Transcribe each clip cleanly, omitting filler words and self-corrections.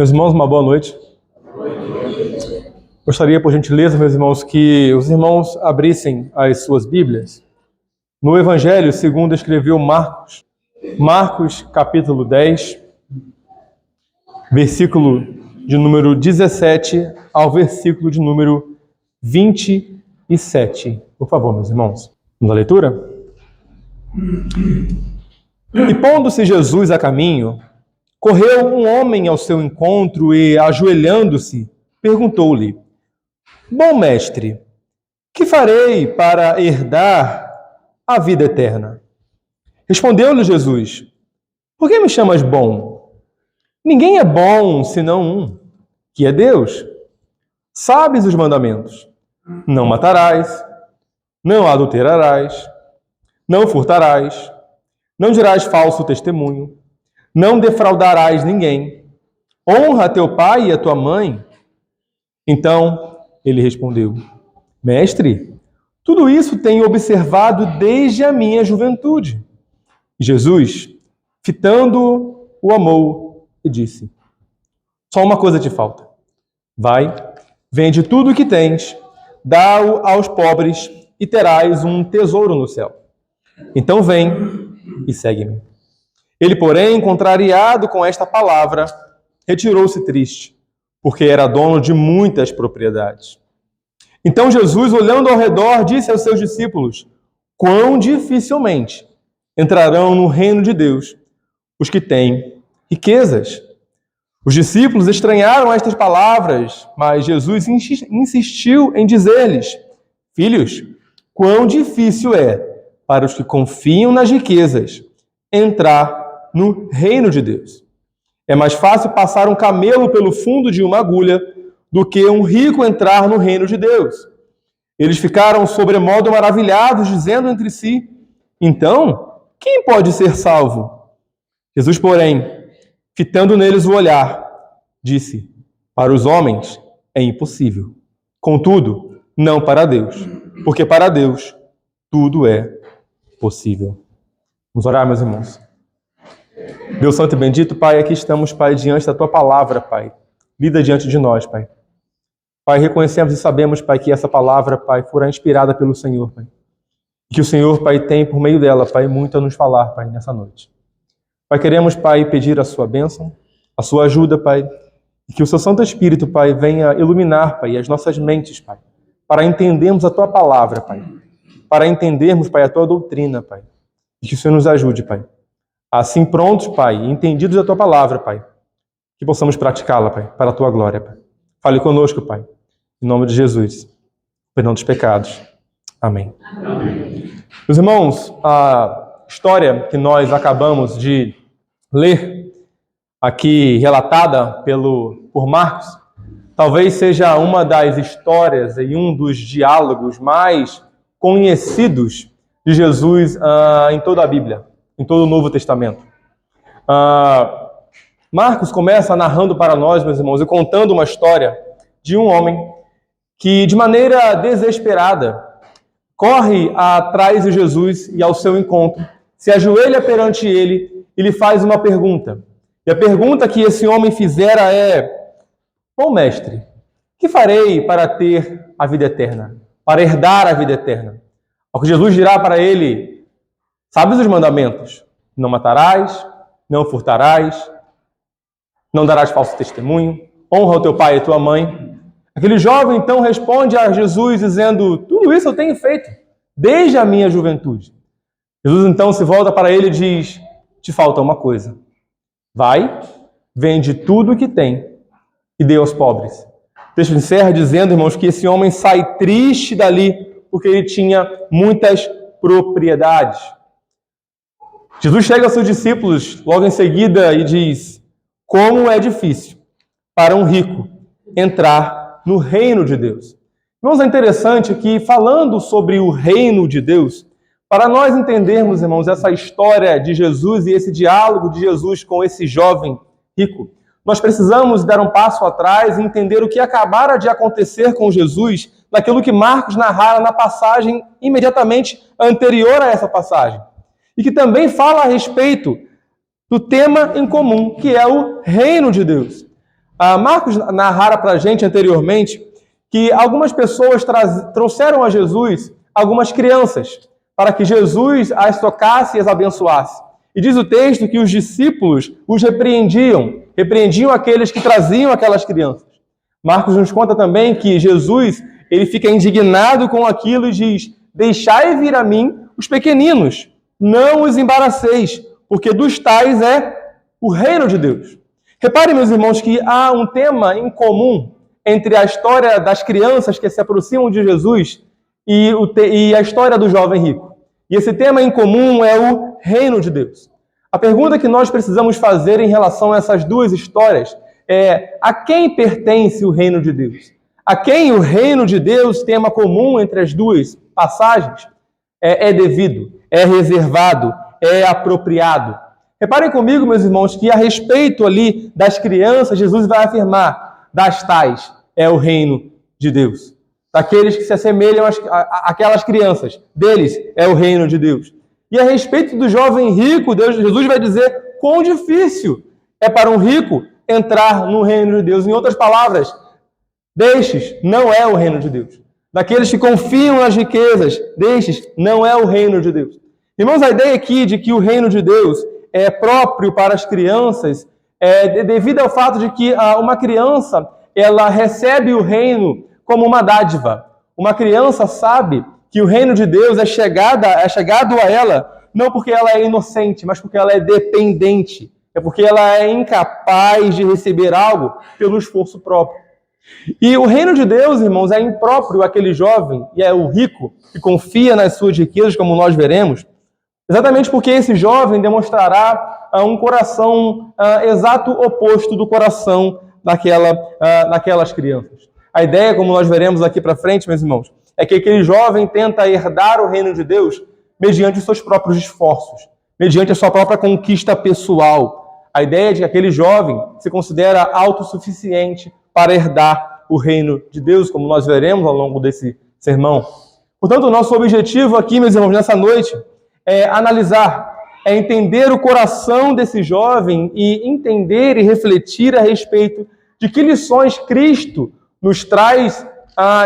Meus irmãos, uma boa noite. Gostaria, por gentileza, meus irmãos, que os irmãos abrissem as suas Bíblias no Evangelho segundo escreveu Marcos. Marcos, capítulo 10, versículo de número 17 ao versículo de número 27. Por favor, meus irmãos. Vamos à leitura? E pondo-se Jesus a caminho, correu um homem ao seu encontro e, ajoelhando-se, perguntou-lhe: Bom mestre, que farei para herdar a vida eterna? Respondeu-lhe Jesus: Por que me chamas bom? Ninguém é bom senão um, que é Deus. Sabes os mandamentos: não matarás, não adulterarás, não furtarás, não dirás falso testemunho, não defraudarás ninguém, honra teu pai e a tua mãe. Então ele respondeu: Mestre, tudo isso tenho observado desde a minha juventude. Jesus, fitando-o, o amou e disse: Só uma coisa te falta. Vai, vende tudo o que tens, dá-o aos pobres e terás um tesouro no céu. Então vem e segue-me. Ele, porém, contrariado com esta palavra, retirou-se triste, porque era dono de muitas propriedades. Então Jesus, olhando ao redor, disse aos seus discípulos: Quão dificilmente entrarão no reino de Deus os que têm riquezas. Os discípulos estranharam estas palavras, mas Jesus insistiu em dizer-lhes: Filhos, quão difícil é para os que confiam nas riquezas entrar no reino de Deus. É mais fácil passar um camelo pelo fundo de uma agulha do que um rico entrar no reino de Deus. Eles ficaram sobremodo maravilhados, dizendo entre si: Então, quem pode ser salvo? Jesus, porém, fitando neles o olhar, disse: Para os homens é impossível. Contudo, não para Deus, porque para Deus tudo é possível. Vamos orar, meus irmãos. Deus santo e bendito, Pai, aqui estamos, Pai, diante da Tua palavra, Pai. Lida diante de nós, Pai. Pai, reconhecemos e sabemos, Pai, que essa palavra, Pai, fora inspirada pelo Senhor, Pai. E que o Senhor, Pai, tem por meio dela, Pai, muito a nos falar, Pai, nessa noite. Pai, queremos, Pai, pedir a Sua bênção, a Sua ajuda, Pai, e que o Seu Santo Espírito, Pai, venha iluminar, Pai, as nossas mentes, Pai, para entendermos a Tua palavra, Pai, para entendermos, Pai, a Tua doutrina, Pai, e que o Senhor nos ajude, Pai. Assim prontos, Pai, entendidos da Tua palavra, Pai, que possamos praticá-la, Pai, para a Tua glória, Pai. Fale conosco, Pai, em nome de Jesus, perdão dos pecados. Amém. Amém. Meus irmãos, a história que nós acabamos de ler, aqui relatada por Marcos, talvez seja uma das histórias e um dos diálogos mais conhecidos de Jesus em toda a Bíblia, em todo o Novo Testamento. Marcos começa narrando para nós, meus irmãos, e contando uma história de um homem que, de maneira desesperada, corre atrás de Jesus e ao seu encontro, se ajoelha perante ele e lhe faz uma pergunta. E a pergunta que esse homem fizera é: Bom mestre, que farei para ter a vida eterna? Para herdar a vida eterna? Ao que Jesus dirá para ele: Sabes os mandamentos? Não matarás, não furtarás, não darás falso testemunho, honra o teu pai e a tua mãe. Aquele jovem então responde a Jesus dizendo: Tudo isso eu tenho feito desde a minha juventude. Jesus então se volta para ele e diz: Te falta uma coisa. Vai, vende tudo o que tem e dê aos pobres. O texto encerra dizendo, irmãos, que esse homem sai triste dali porque ele tinha muitas propriedades. Jesus chega aos seus discípulos logo em seguida e diz: Como é difícil para um rico entrar no reino de Deus. Irmãos, é interessante que, falando sobre o reino de Deus, para nós entendermos, irmãos, essa história de Jesus e esse diálogo de Jesus com esse jovem rico, nós precisamos dar um passo atrás e entender o que acabara de acontecer com Jesus naquilo que Marcos narrara na passagem imediatamente anterior a essa passagem. E que também fala a respeito do tema em comum, que é o reino de Deus. Marcos narrara para a gente anteriormente que algumas pessoas trouxeram a Jesus algumas crianças, para que Jesus as tocasse e as abençoasse. E diz o texto que os discípulos os repreendiam aqueles que traziam aquelas crianças. Marcos nos conta também que Jesus ele fica indignado com aquilo e diz: deixai vir a mim os pequeninos, não os embaraceis, porque dos tais é o reino de Deus. Reparem, meus irmãos, que há um tema em comum entre a história das crianças que se aproximam de Jesus e a história do jovem rico. E esse tema em comum é o reino de Deus. A pergunta que nós precisamos fazer em relação a essas duas histórias é: a quem pertence o reino de Deus? A quem o reino de Deus, tema comum entre as duas passagens, é devido, é reservado, é apropriado? Reparem comigo, meus irmãos, que a respeito ali das crianças, Jesus vai afirmar: das tais é o reino de Deus. Daqueles que se assemelham àquelas crianças, deles é o reino de Deus. E a respeito do jovem rico, Jesus vai dizer quão difícil é para um rico entrar no reino de Deus. Em outras palavras, destes não é o reino de Deus. Daqueles que confiam nas riquezas, destes não é o reino de Deus. Irmãos, a ideia aqui de que o reino de Deus é próprio para as crianças é devido ao fato de que uma criança ela recebe o reino como uma dádiva. Uma criança sabe que o reino de Deus é chegado a ela não porque ela é inocente, mas porque ela é dependente. É porque ela é incapaz de receber algo pelo esforço próprio. E o reino de Deus, irmãos, é impróprio àquele jovem, e é o rico que confia nas suas riquezas, como nós veremos, exatamente porque esse jovem demonstrará um coração exato oposto do coração daquelas crianças. A ideia, como nós veremos aqui para frente, meus irmãos, é que aquele jovem tenta herdar o reino de Deus mediante os seus próprios esforços, mediante a sua própria conquista pessoal. A ideia é de que aquele jovem se considera autossuficiente para herdar o reino de Deus, como nós veremos ao longo desse sermão. Portanto, o nosso objetivo aqui, meus irmãos, nessa noite, é analisar, é entender o coração desse jovem e entender e refletir a respeito de que lições Cristo nos traz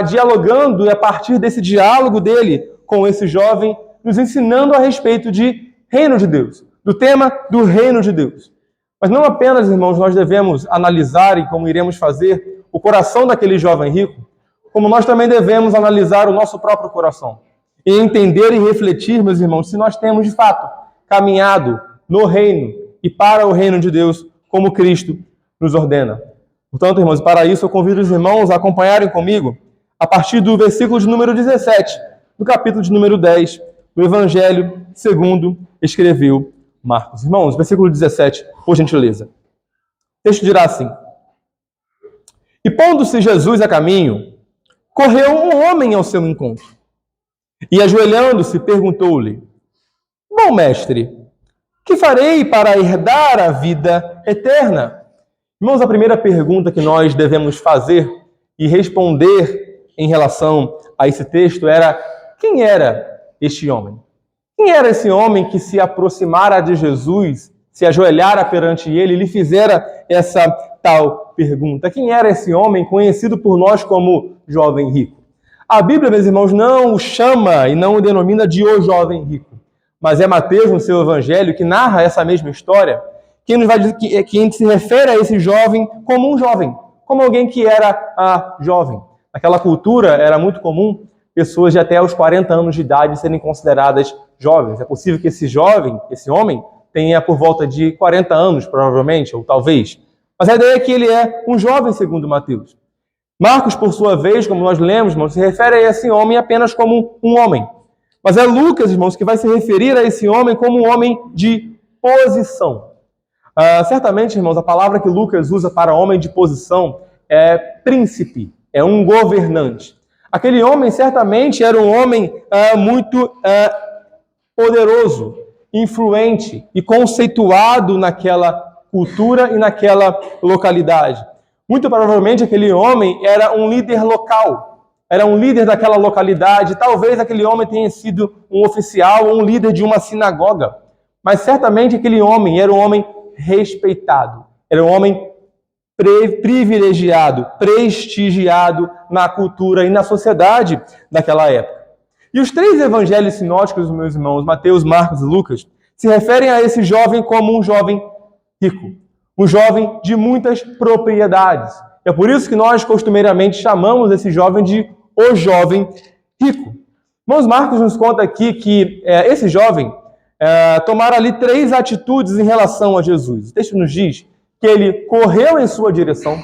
dialogando, e a partir desse diálogo dele com esse jovem, nos ensinando a respeito de reino de Deus, do tema do reino de Deus. Mas não apenas, irmãos, nós devemos analisar, e como iremos fazer, o coração daquele jovem rico, como nós também devemos analisar o nosso próprio coração e entender e refletir, meus irmãos, se nós temos, de fato, caminhado no reino e para o reino de Deus, como Cristo nos ordena. Portanto, irmãos, para isso eu convido os irmãos a acompanharem comigo a partir do versículo de número 17, do capítulo de número 10, do Evangelho segundo escreveu Marcos. Irmãos, versículo 17, por gentileza. O texto dirá assim: E pondo-se Jesus a caminho, correu um homem ao seu encontro. E ajoelhando-se, perguntou-lhe: Bom mestre, que farei para herdar a vida eterna? Irmãos, a primeira pergunta que nós devemos fazer e responder em relação a esse texto era: quem era este homem? Quem era esse homem que se aproximara de Jesus, se ajoelhara perante ele e lhe fizera essa tal pergunta? Quem era esse homem conhecido por nós como jovem rico? A Bíblia, meus irmãos, não o chama e não o denomina de o jovem rico, mas é Mateus, no seu evangelho, que narra essa mesma história, que nos vai dizer que se refere a esse jovem, como alguém que era jovem. Naquela cultura era muito comum pessoas de até os 40 anos de idade serem consideradas jovens. É possível que esse jovem, esse homem, tenha por volta de 40 anos, provavelmente, ou talvez. Mas a ideia é que ele é um jovem, segundo Mateus. Marcos, por sua vez, como nós lemos, irmãos, se refere a esse homem apenas como um homem. Mas é Lucas, irmãos, que vai se referir a esse homem como um homem de posição. Certamente, irmãos, a palavra que Lucas usa para homem de posição é príncipe, é um governante. Aquele homem certamente era um homem muito poderoso, influente e conceituado naquela cultura e naquela localidade. Muito provavelmente aquele homem era um líder local, era um líder daquela localidade. Talvez aquele homem tenha sido um oficial ou um líder de uma sinagoga. Mas certamente aquele homem era um homem respeitado, era um homem privilegiado, prestigiado na cultura e na sociedade daquela época. E os 3 evangelhos sinóticos, meus irmãos, Mateus, Marcos e Lucas, se referem a esse jovem como um jovem rico, um jovem de muitas propriedades. É por isso que nós costumeiramente chamamos esse jovem de o jovem rico. Irmãos, Marcos nos conta aqui que esse jovem tomara ali 3 atitudes em relação a Jesus. O texto nos diz que ele correu em sua direção,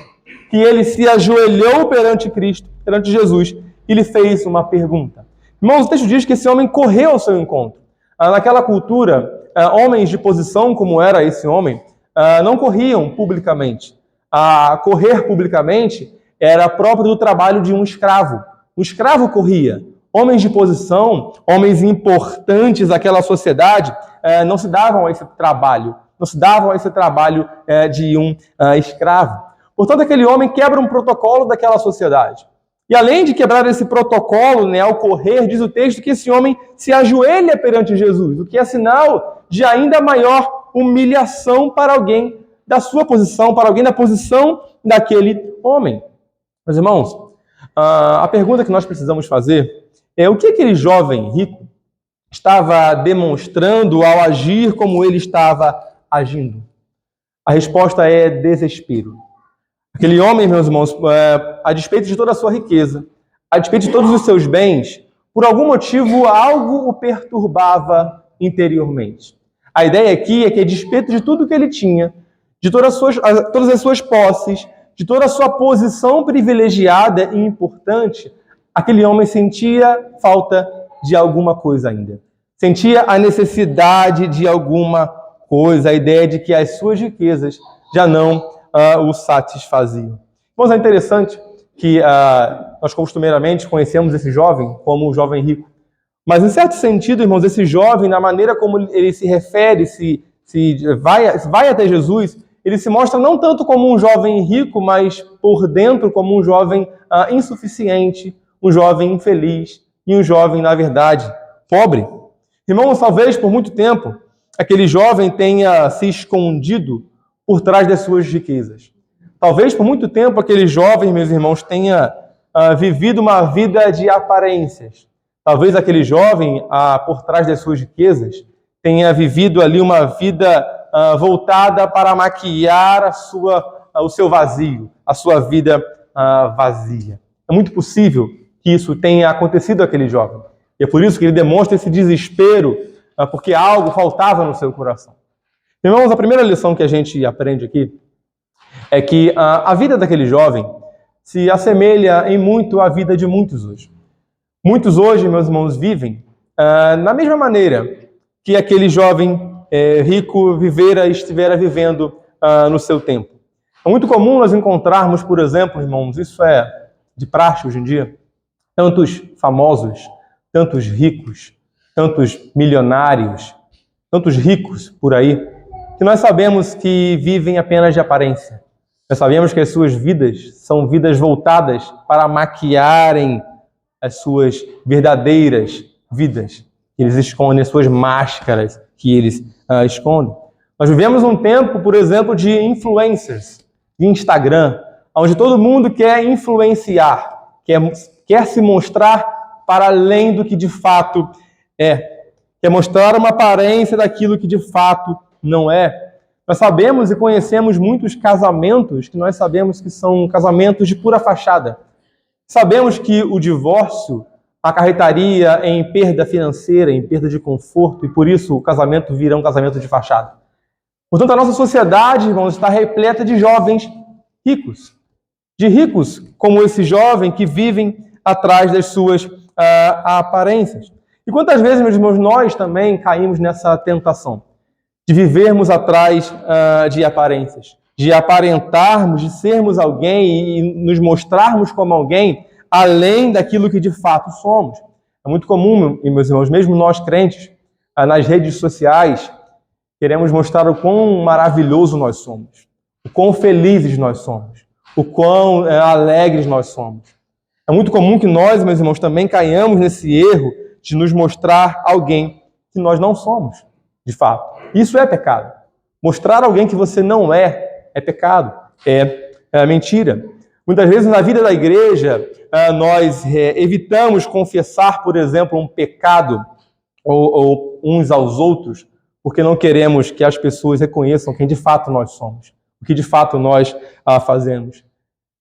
que ele se ajoelhou perante Cristo, perante Jesus, e lhe fez uma pergunta. Irmãos, o texto diz que esse homem correu ao seu encontro. Naquela cultura, homens de posição, como era esse homem, não corriam publicamente. Correr publicamente era próprio do trabalho de um escravo. O escravo corria. Homens de posição, homens importantes daquela sociedade, não se davam a esse trabalho. Não se davam a esse trabalho de um escravo. Portanto, aquele homem quebra um protocolo daquela sociedade. E além de quebrar esse protocolo, ao correr, diz o texto que esse homem se ajoelha perante Jesus, o que é sinal de ainda maior humilhação para alguém da sua posição, para alguém da posição daquele homem. Meus irmãos, a pergunta que nós precisamos fazer é o que aquele jovem rico estava demonstrando ao agir como ele estava agindo? A resposta é desespero. Aquele homem, meus irmãos, a despeito de toda a sua riqueza, a despeito de todos os seus bens, por algum motivo algo o perturbava interiormente. A ideia aqui é que, a despeito de tudo que ele tinha, de todas as suas posses, de toda a sua posição privilegiada e importante, aquele homem sentia falta de alguma coisa ainda. Sentia a necessidade de alguma coisa, a ideia de que as suas riquezas já não o satisfaziam. Mas é interessante que nós costumeiramente conhecemos esse jovem como o jovem rico. Mas, em certo sentido, irmãos, esse jovem, na maneira como ele se refere, vai até Jesus, ele se mostra não tanto como um jovem rico, mas por dentro como um jovem insuficiente, um jovem infeliz e um jovem, na verdade, pobre. Irmãos, talvez por muito tempo aquele jovem tenha se escondido por trás das suas riquezas. Talvez por muito tempo aquele jovem, meus irmãos, tenha vivido uma vida de aparências. Talvez aquele jovem, por trás das suas riquezas, tenha vivido ali uma vida voltada para maquiar o seu vazio, a sua vida vazia. É muito possível que isso tenha acontecido àquele jovem. E é por isso que ele demonstra esse desespero, porque algo faltava no seu coração. Irmãos, a primeira lição que a gente aprende aqui é que a vida daquele jovem se assemelha em muito à vida de muitos hoje. Muitos hoje, meus irmãos, vivem na mesma maneira que aquele jovem rico estivera vivendo no seu tempo. É muito comum nós encontrarmos, por exemplo, irmãos, isso é de praxe hoje em dia, tantos famosos, tantos ricos, tantos milionários, tantos ricos por aí, que nós sabemos que vivem apenas de aparência. Nós sabemos que as suas vidas são vidas voltadas para maquiarem as suas verdadeiras vidas. Eles escondem as suas máscaras que eles escondem. Nós vivemos um tempo, por exemplo, de influencers, de Instagram, onde todo mundo quer influenciar, quer se mostrar para além do que de fato é. Quer mostrar uma aparência daquilo que de fato não é. Nós sabemos e conhecemos muitos casamentos que nós sabemos que são casamentos de pura fachada. Sabemos que o divórcio acarretaria em perda financeira, em perda de conforto, e por isso o casamento virá um casamento de fachada. Portanto, a nossa sociedade, irmãos, está repleta de jovens ricos. De ricos como esse jovem que vivem atrás das suas aparências. E quantas vezes, meus irmãos, nós também caímos nessa tentação de vivermos atrás de aparências, de aparentarmos, de sermos alguém e nos mostrarmos como alguém além daquilo que de fato somos. É muito comum, meus irmãos, mesmo nós crentes, nas redes sociais, queremos mostrar o quão maravilhoso nós somos, o quão felizes nós somos, o quão alegres nós somos. É muito comum que nós, meus irmãos, também caiamos nesse erro de nos mostrar alguém que nós não somos, de fato. Isso é pecado. Mostrar alguém que você não é pecado, é mentira. Muitas vezes na vida da igreja, nós evitamos confessar, por exemplo, um pecado ou uns aos outros, porque não queremos que as pessoas reconheçam quem de fato nós somos, o que de fato nós fazemos.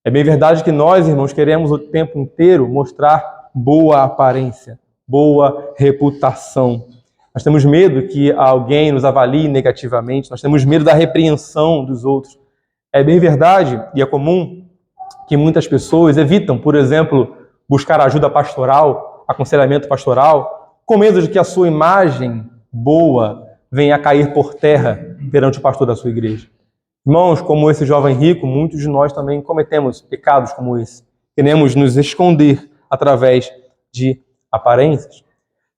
É bem verdade que nós, irmãos, queremos o tempo inteiro mostrar boa aparência, boa reputação. Nós temos medo que alguém nos avalie negativamente, nós temos medo da repreensão dos outros. É bem verdade e é comum que muitas pessoas evitam, por exemplo, buscar ajuda pastoral, aconselhamento pastoral, com medo de que a sua imagem boa venha a cair por terra perante o pastor da sua igreja. Irmãos, como esse jovem rico, muitos de nós também cometemos pecados como esse. Queremos nos esconder através de aparências.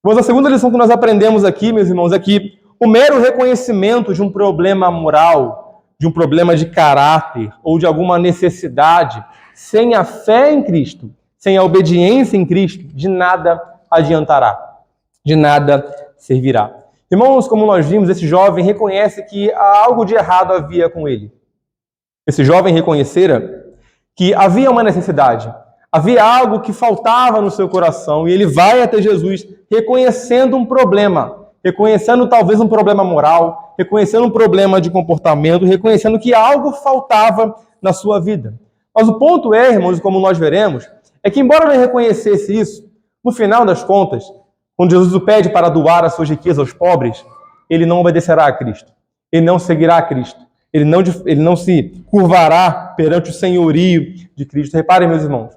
Mas a segunda lição que nós aprendemos aqui, meus irmãos, é que o mero reconhecimento de um problema moral, de um problema de caráter ou de alguma necessidade, sem a fé em Cristo, sem a obediência em Cristo, de nada adiantará, de nada servirá. Irmãos, como nós vimos, esse jovem reconhece que algo de errado havia com ele. Esse jovem reconhecera que havia uma necessidade, havia algo que faltava no seu coração, e ele vai até Jesus reconhecendo um problema, reconhecendo talvez um problema moral, reconhecendo um problema de comportamento, reconhecendo que algo faltava na sua vida. Mas o ponto é, irmãos, como nós veremos, é que embora ele reconhecesse isso, no final das contas, quando Jesus o pede para doar as suas riquezas aos pobres, ele não obedecerá a Cristo, ele não seguirá a Cristo, ele não se curvará perante o senhorio de Cristo. Reparem, meus irmãos,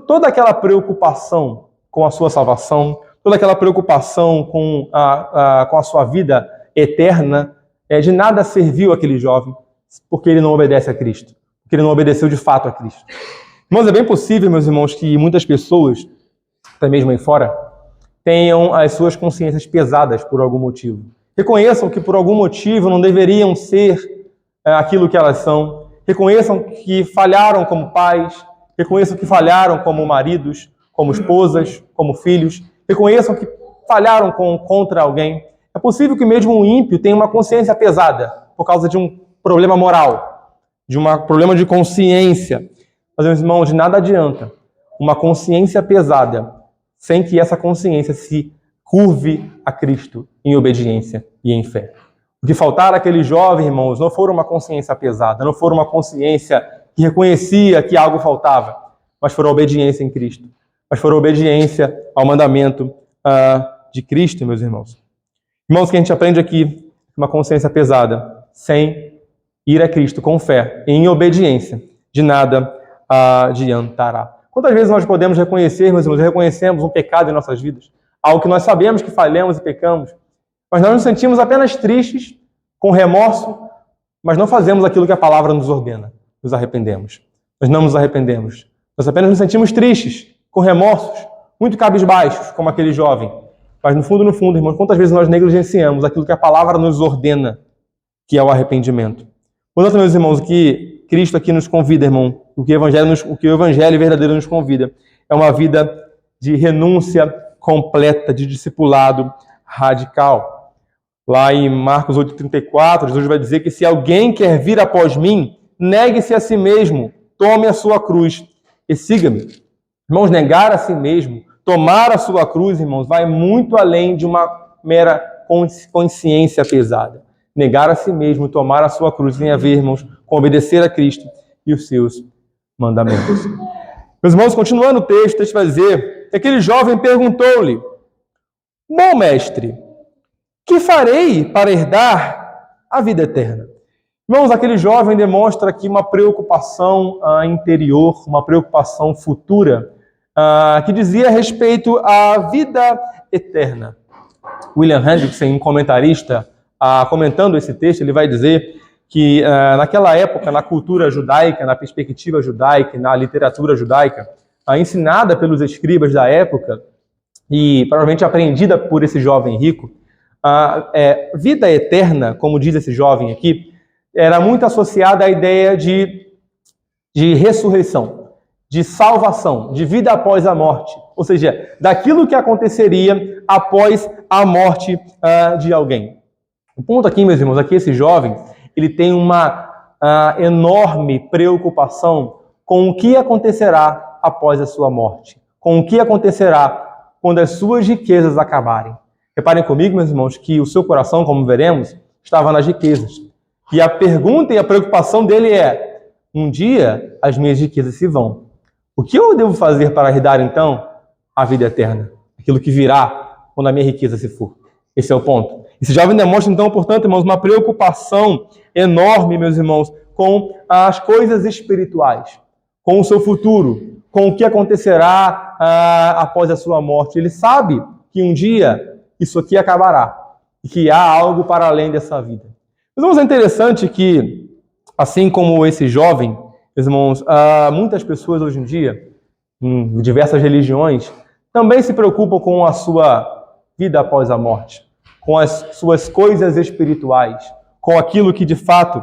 toda aquela preocupação com a sua salvação, toda aquela preocupação com a sua vida eterna, de nada serviu aquele jovem, porque ele não obedece a Cristo, porque ele não obedeceu de fato a Cristo. Mas é bem possível, meus irmãos, que muitas pessoas, até mesmo aí fora, tenham as suas consciências pesadas por algum motivo. Reconheçam que por algum motivo não deveriam ser aquilo que elas são. Reconheçam que falharam como pais, reconheçam que falharam como maridos, como esposas, como filhos. Reconheçam que falharam contra alguém. É possível que mesmo um ímpio tenha uma consciência pesada por causa de um problema moral, de um problema de consciência. Mas, meus irmãos, de nada adianta uma consciência pesada sem que essa consciência se curve a Cristo em obediência e em fé. O que faltar àquele jovem, irmãos, não foi uma consciência pesada, não foi uma consciência que reconhecia que algo faltava, mas foi a obediência em Cristo. Mas foi a obediência ao mandamento de Cristo, meus irmãos. Irmãos, que a gente aprende aqui, uma consciência pesada, sem ir a Cristo com fé, em obediência, de nada adiantará. Quantas vezes nós podemos reconhecer, meus irmãos, reconhecemos um pecado em nossas vidas, algo que nós sabemos que falhamos e pecamos, mas nós nos sentimos apenas tristes, com remorso, mas não fazemos aquilo que a palavra nos ordena, nos arrependemos. Nós não nos arrependemos, nós apenas nos sentimos tristes, com remorsos, muito cabisbaixos, como aquele jovem. Mas no fundo, irmãos, quantas vezes nós negligenciamos aquilo que a palavra nos ordena, que é o arrependimento. Portanto, meus irmãos, o que Cristo aqui nos convida, irmão, o que o Evangelho verdadeiro nos convida, é uma vida de renúncia completa, de discipulado radical. Lá em Marcos 8,34, Jesus vai dizer que se alguém quer vir após mim, negue-se a si mesmo, tome a sua cruz e siga-me. Irmãos, negar a si mesmo, tomar a sua cruz, irmãos, vai muito além de uma mera consciência pesada. Negar a si mesmo, tomar a sua cruz, tem a ver, irmãos, com obedecer a Cristo e os seus mandamentos. Meus irmãos, continuando o texto vai dizer que aquele jovem perguntou-lhe: bom mestre, que farei para herdar a vida eterna? Irmãos, aquele jovem demonstra aqui uma preocupação interior, uma preocupação futura, que dizia respeito à vida eterna. William Hendrickson, um comentarista, comentando esse texto, ele vai dizer que naquela época, na cultura judaica, na perspectiva judaica, na literatura judaica, ensinada pelos escribas da época e provavelmente aprendida por esse jovem rico, vida eterna, como diz esse jovem aqui, era muito associada à ideia de ressurreição, de salvação, de vida após a morte, ou seja, daquilo que aconteceria após a morte de alguém. O ponto aqui, meus irmãos, aqui esse jovem, ele tem uma enorme preocupação com o que acontecerá após a sua morte, com o que acontecerá quando as suas riquezas acabarem. Reparem comigo, meus irmãos, que o seu coração, como veremos, estava nas riquezas. E a pergunta e a preocupação dele é: um dia as minhas riquezas se vão. O que eu devo fazer para herdar, então, a vida eterna? Aquilo que virá quando a minha riqueza se for. Esse é o ponto. Esse jovem demonstra, então, portanto, irmãos, uma preocupação enorme, meus irmãos, com as coisas espirituais, com o seu futuro, com o que acontecerá após a sua morte. Ele sabe que um dia isso aqui acabará e que há algo para além dessa vida. Meus irmãos, é interessante que, assim como esse jovem, meus irmãos, muitas pessoas hoje em dia, em diversas religiões, também se preocupam com a sua vida após a morte, com as suas coisas espirituais, com aquilo que de fato,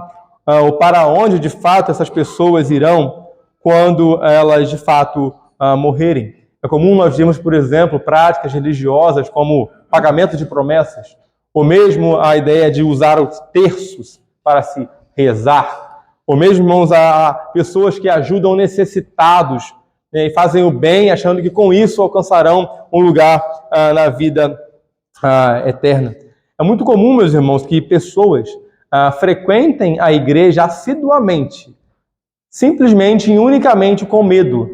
ou para onde de fato essas pessoas irão quando elas de fato morrerem. É comum nós vermos, por exemplo, práticas religiosas como pagamento de promessas, ou mesmo a ideia de usar os terços para se rezar, ou mesmo, irmãos, a pessoas que ajudam necessitados, né, e fazem o bem achando que com isso alcançarão um lugar na vida eterna. É muito comum, meus irmãos, que pessoas frequentem a igreja assiduamente, simplesmente e unicamente com medo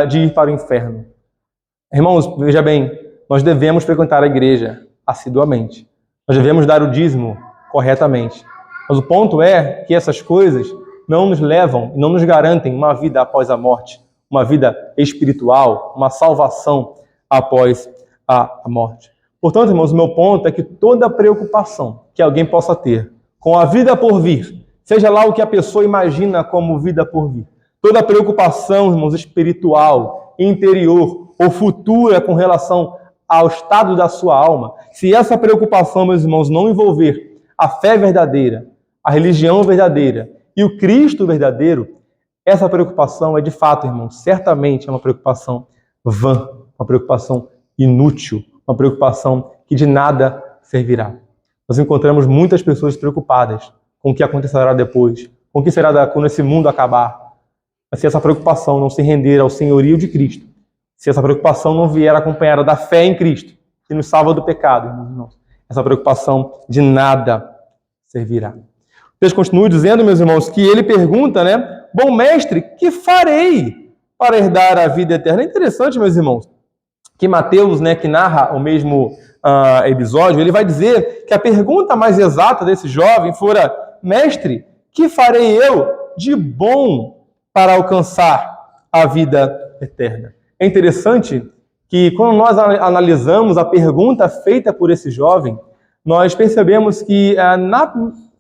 de ir para o inferno. Irmãos, veja bem, nós devemos frequentar a igreja assiduamente. Nós devemos dar o dízimo corretamente. Mas o ponto é que essas coisas não nos levam e não nos garantem uma vida após a morte, uma vida espiritual, uma salvação após a morte. Portanto, irmãos, o meu ponto é que toda preocupação que alguém possa ter com a vida por vir, seja lá o que a pessoa imagina como vida por vir, toda preocupação, irmãos, espiritual, interior ou futura com relação ao estado da sua alma, se essa preocupação, meus irmãos, não envolver a fé verdadeira, a religião verdadeira e o Cristo verdadeiro, essa preocupação é de fato, irmão, certamente é uma preocupação vã, uma preocupação inútil, uma preocupação que de nada servirá. Nós encontramos muitas pessoas preocupadas com o que acontecerá depois, com o que será quando esse mundo acabar. Mas se essa preocupação não se render ao senhorio de Cristo, se essa preocupação não vier acompanhada da fé em Cristo, que nos salva do pecado, irmãos, essa preocupação de nada servirá. O texto continua dizendo, meus irmãos, que ele pergunta, né? Bom mestre, que farei para herdar a vida eterna? É interessante, meus irmãos, que Mateus, né, que narra o mesmo episódio, ele vai dizer que a pergunta mais exata desse jovem fora: mestre, que farei eu de bom para alcançar a vida eterna? É interessante que quando nós analisamos a pergunta feita por esse jovem, nós percebemos que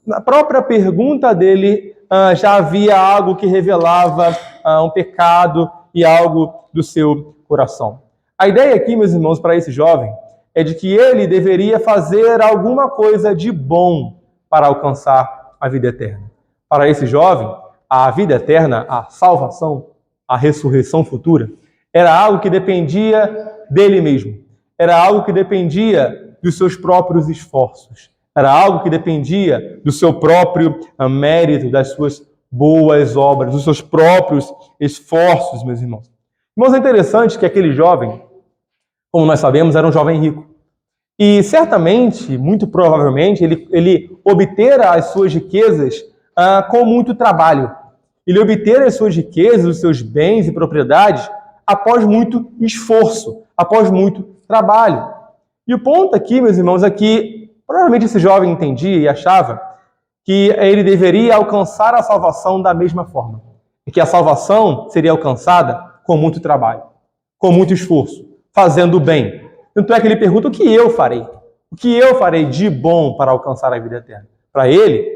na própria pergunta dele já havia algo que revelava um pecado e algo do seu coração. A ideia aqui, meus irmãos, para esse jovem é de que ele deveria fazer alguma coisa de bom para alcançar a vida eterna. Para esse jovem, a vida eterna, a salvação, a ressurreição futura, era algo que dependia dele mesmo. Era algo que dependia dos seus próprios esforços. Era algo que dependia do seu próprio mérito, das suas boas obras, dos seus próprios esforços, meus irmãos. Irmãos, é interessante que aquele jovem, como nós sabemos, era um jovem rico. E certamente, muito provavelmente, ele obtera as suas riquezas com muito trabalho. Ele obtera as suas riquezas, os seus bens e propriedades após muito esforço, após muito trabalho. E o ponto aqui, meus irmãos, é que provavelmente esse jovem entendia e achava que ele deveria alcançar a salvação da mesma forma. E que a salvação seria alcançada com muito trabalho, com muito esforço, fazendo o bem. Tanto é que ele pergunta: o que eu farei? O que eu farei de bom para alcançar a vida eterna? Para ele,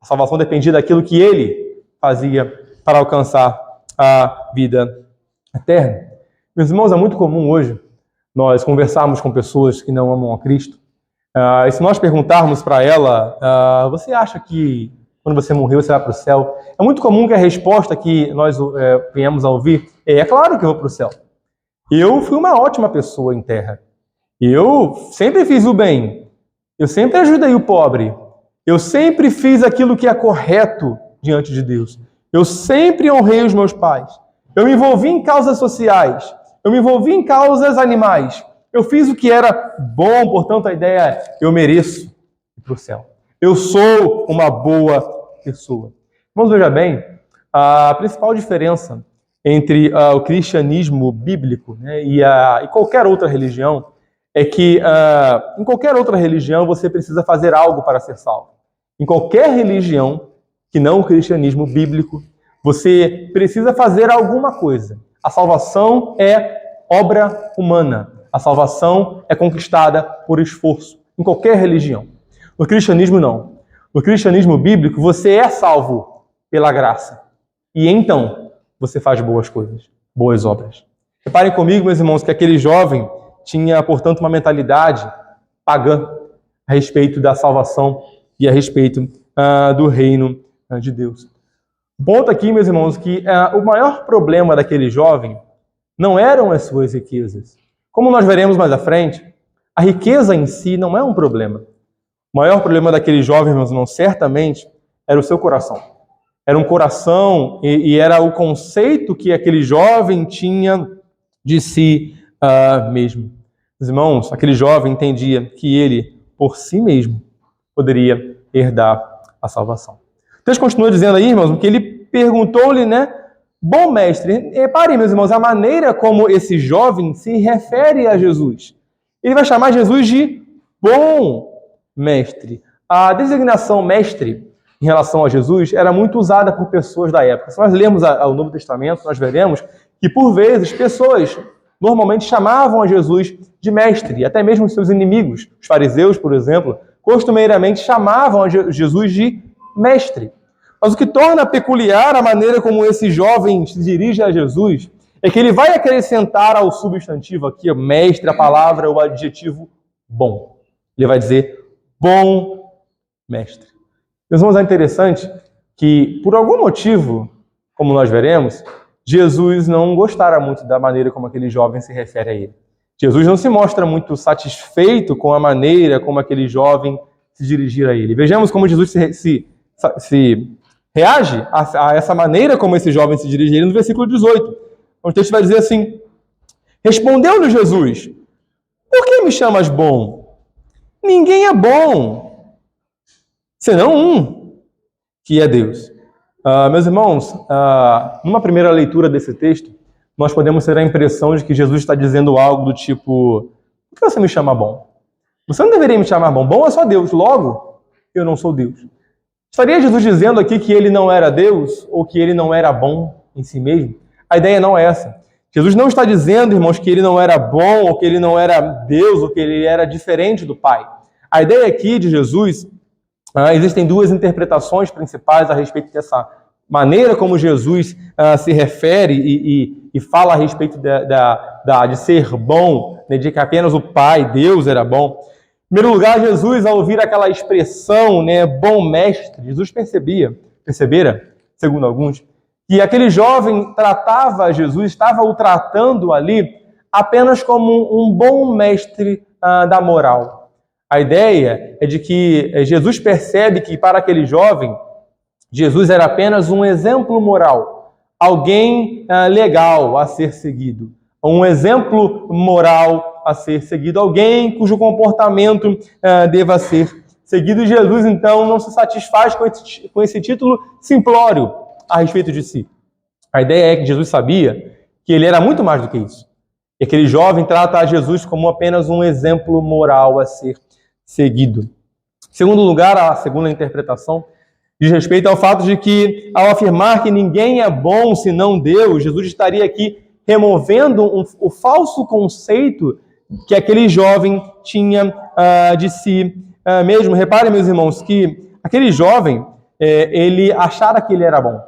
a salvação dependia daquilo que ele fazia para alcançar a vida eterna. Meus irmãos, é muito comum hoje nós conversarmos com pessoas que não amam a Cristo. E se nós perguntarmos para ela: você acha que quando você morrer você vai para o céu? É muito comum que a resposta que nós venhamos a ouvir é claro que eu vou para o céu. Eu fui uma ótima pessoa em terra. Eu sempre fiz o bem. Eu sempre ajudei o pobre. Eu sempre fiz aquilo que é correto diante de Deus. Eu sempre honrei os meus pais. Eu me envolvi em causas sociais. Eu me envolvi em causas animais. Eu fiz o que era bom, portanto a ideia é, eu mereço ir para o céu. Eu sou uma boa pessoa. Vamos veja bem, a principal diferença entre o cristianismo bíblico, né, e qualquer outra religião é que em qualquer outra religião você precisa fazer algo para ser salvo. Em qualquer religião, que não o cristianismo bíblico, você precisa fazer alguma coisa. A salvação é obra humana. A salvação é conquistada por esforço. Em qualquer religião. No cristianismo, não. No cristianismo bíblico, você é salvo pela graça. E então, você faz boas coisas, boas obras. Reparem comigo, meus irmãos, que aquele jovem tinha, portanto, uma mentalidade pagã a respeito da salvação e a respeito do reino de Deus. O ponto aqui, meus irmãos, que o maior problema daquele jovem não eram as suas riquezas. Como nós veremos mais à frente, a riqueza em si não é um problema. O maior problema daquele jovem, meus irmãos, certamente, era o seu coração. Era um coração e era o conceito que aquele jovem tinha de si mesmo. Meus irmãos, aquele jovem entendia que ele, por si mesmo, poderia herdar a salvação. O texto continua dizendo aí, irmãos, que ele perguntou-lhe, né? Bom mestre, reparem, meus irmãos, a maneira como esse jovem se refere a Jesus. Ele vai chamar Jesus de bom mestre. A designação mestre em relação a Jesus era muito usada por pessoas da época. Se nós lermos o Novo Testamento, nós veremos que, por vezes, pessoas normalmente chamavam a Jesus de mestre, até mesmo seus inimigos. Os fariseus, por exemplo, costumeiramente chamavam a Jesus de mestre. Mas o que torna peculiar a maneira como esse jovem se dirige a Jesus é que ele vai acrescentar ao substantivo aqui, mestre, a palavra, o adjetivo bom. Ele vai dizer bom mestre. Meus irmãos, é interessante que, por algum motivo, como nós veremos, Jesus não gostara muito da maneira como aquele jovem se refere a ele. Jesus não se mostra muito satisfeito com a maneira como aquele jovem se dirigir a ele. Vejamos como Jesus se reage a essa maneira como esse jovem se dirige a ele no versículo 18. O texto vai dizer assim: respondeu-lhe Jesus, por que me chamas bom? Ninguém é bom, senão um, que é Deus. Meus irmãos, numa primeira leitura desse texto, nós podemos ter a impressão de que Jesus está dizendo algo do tipo: por que você me chama bom? Você não deveria me chamar bom. Bom é só Deus, logo eu não sou Deus. Estaria Jesus dizendo aqui que ele não era Deus ou que ele não era bom em si mesmo? A ideia não é essa. Jesus não está dizendo, irmãos, que ele não era bom ou que ele não era Deus ou que ele era diferente do Pai. A ideia aqui de Jesus, existem duas interpretações principais a respeito dessa maneira como Jesus se refere e fala a respeito de ser bom, né, de que apenas o Pai, Deus, era bom. Em primeiro lugar, Jesus, ao ouvir aquela expressão, né, bom mestre, Jesus percebera, segundo alguns, que aquele jovem tratava Jesus, estava o tratando ali apenas como um bom mestre da moral. A ideia é de que Jesus percebe que para aquele jovem, Jesus era apenas um exemplo moral, alguém legal a ser seguido, um exemplo moral a ser seguido, alguém cujo comportamento deva ser seguido. Jesus, então, não se satisfaz com esse título simplório a respeito de si. A ideia é que Jesus sabia que ele era muito mais do que isso. E aquele jovem trata a Jesus como apenas um exemplo moral a ser seguido. Em segundo lugar, a segunda interpretação diz respeito ao fato de que, ao afirmar que ninguém é bom senão Deus, Jesus estaria aqui removendo o falso conceito que aquele jovem tinha de si mesmo. Reparem, meus irmãos, que aquele jovem, ele achara que ele era bom.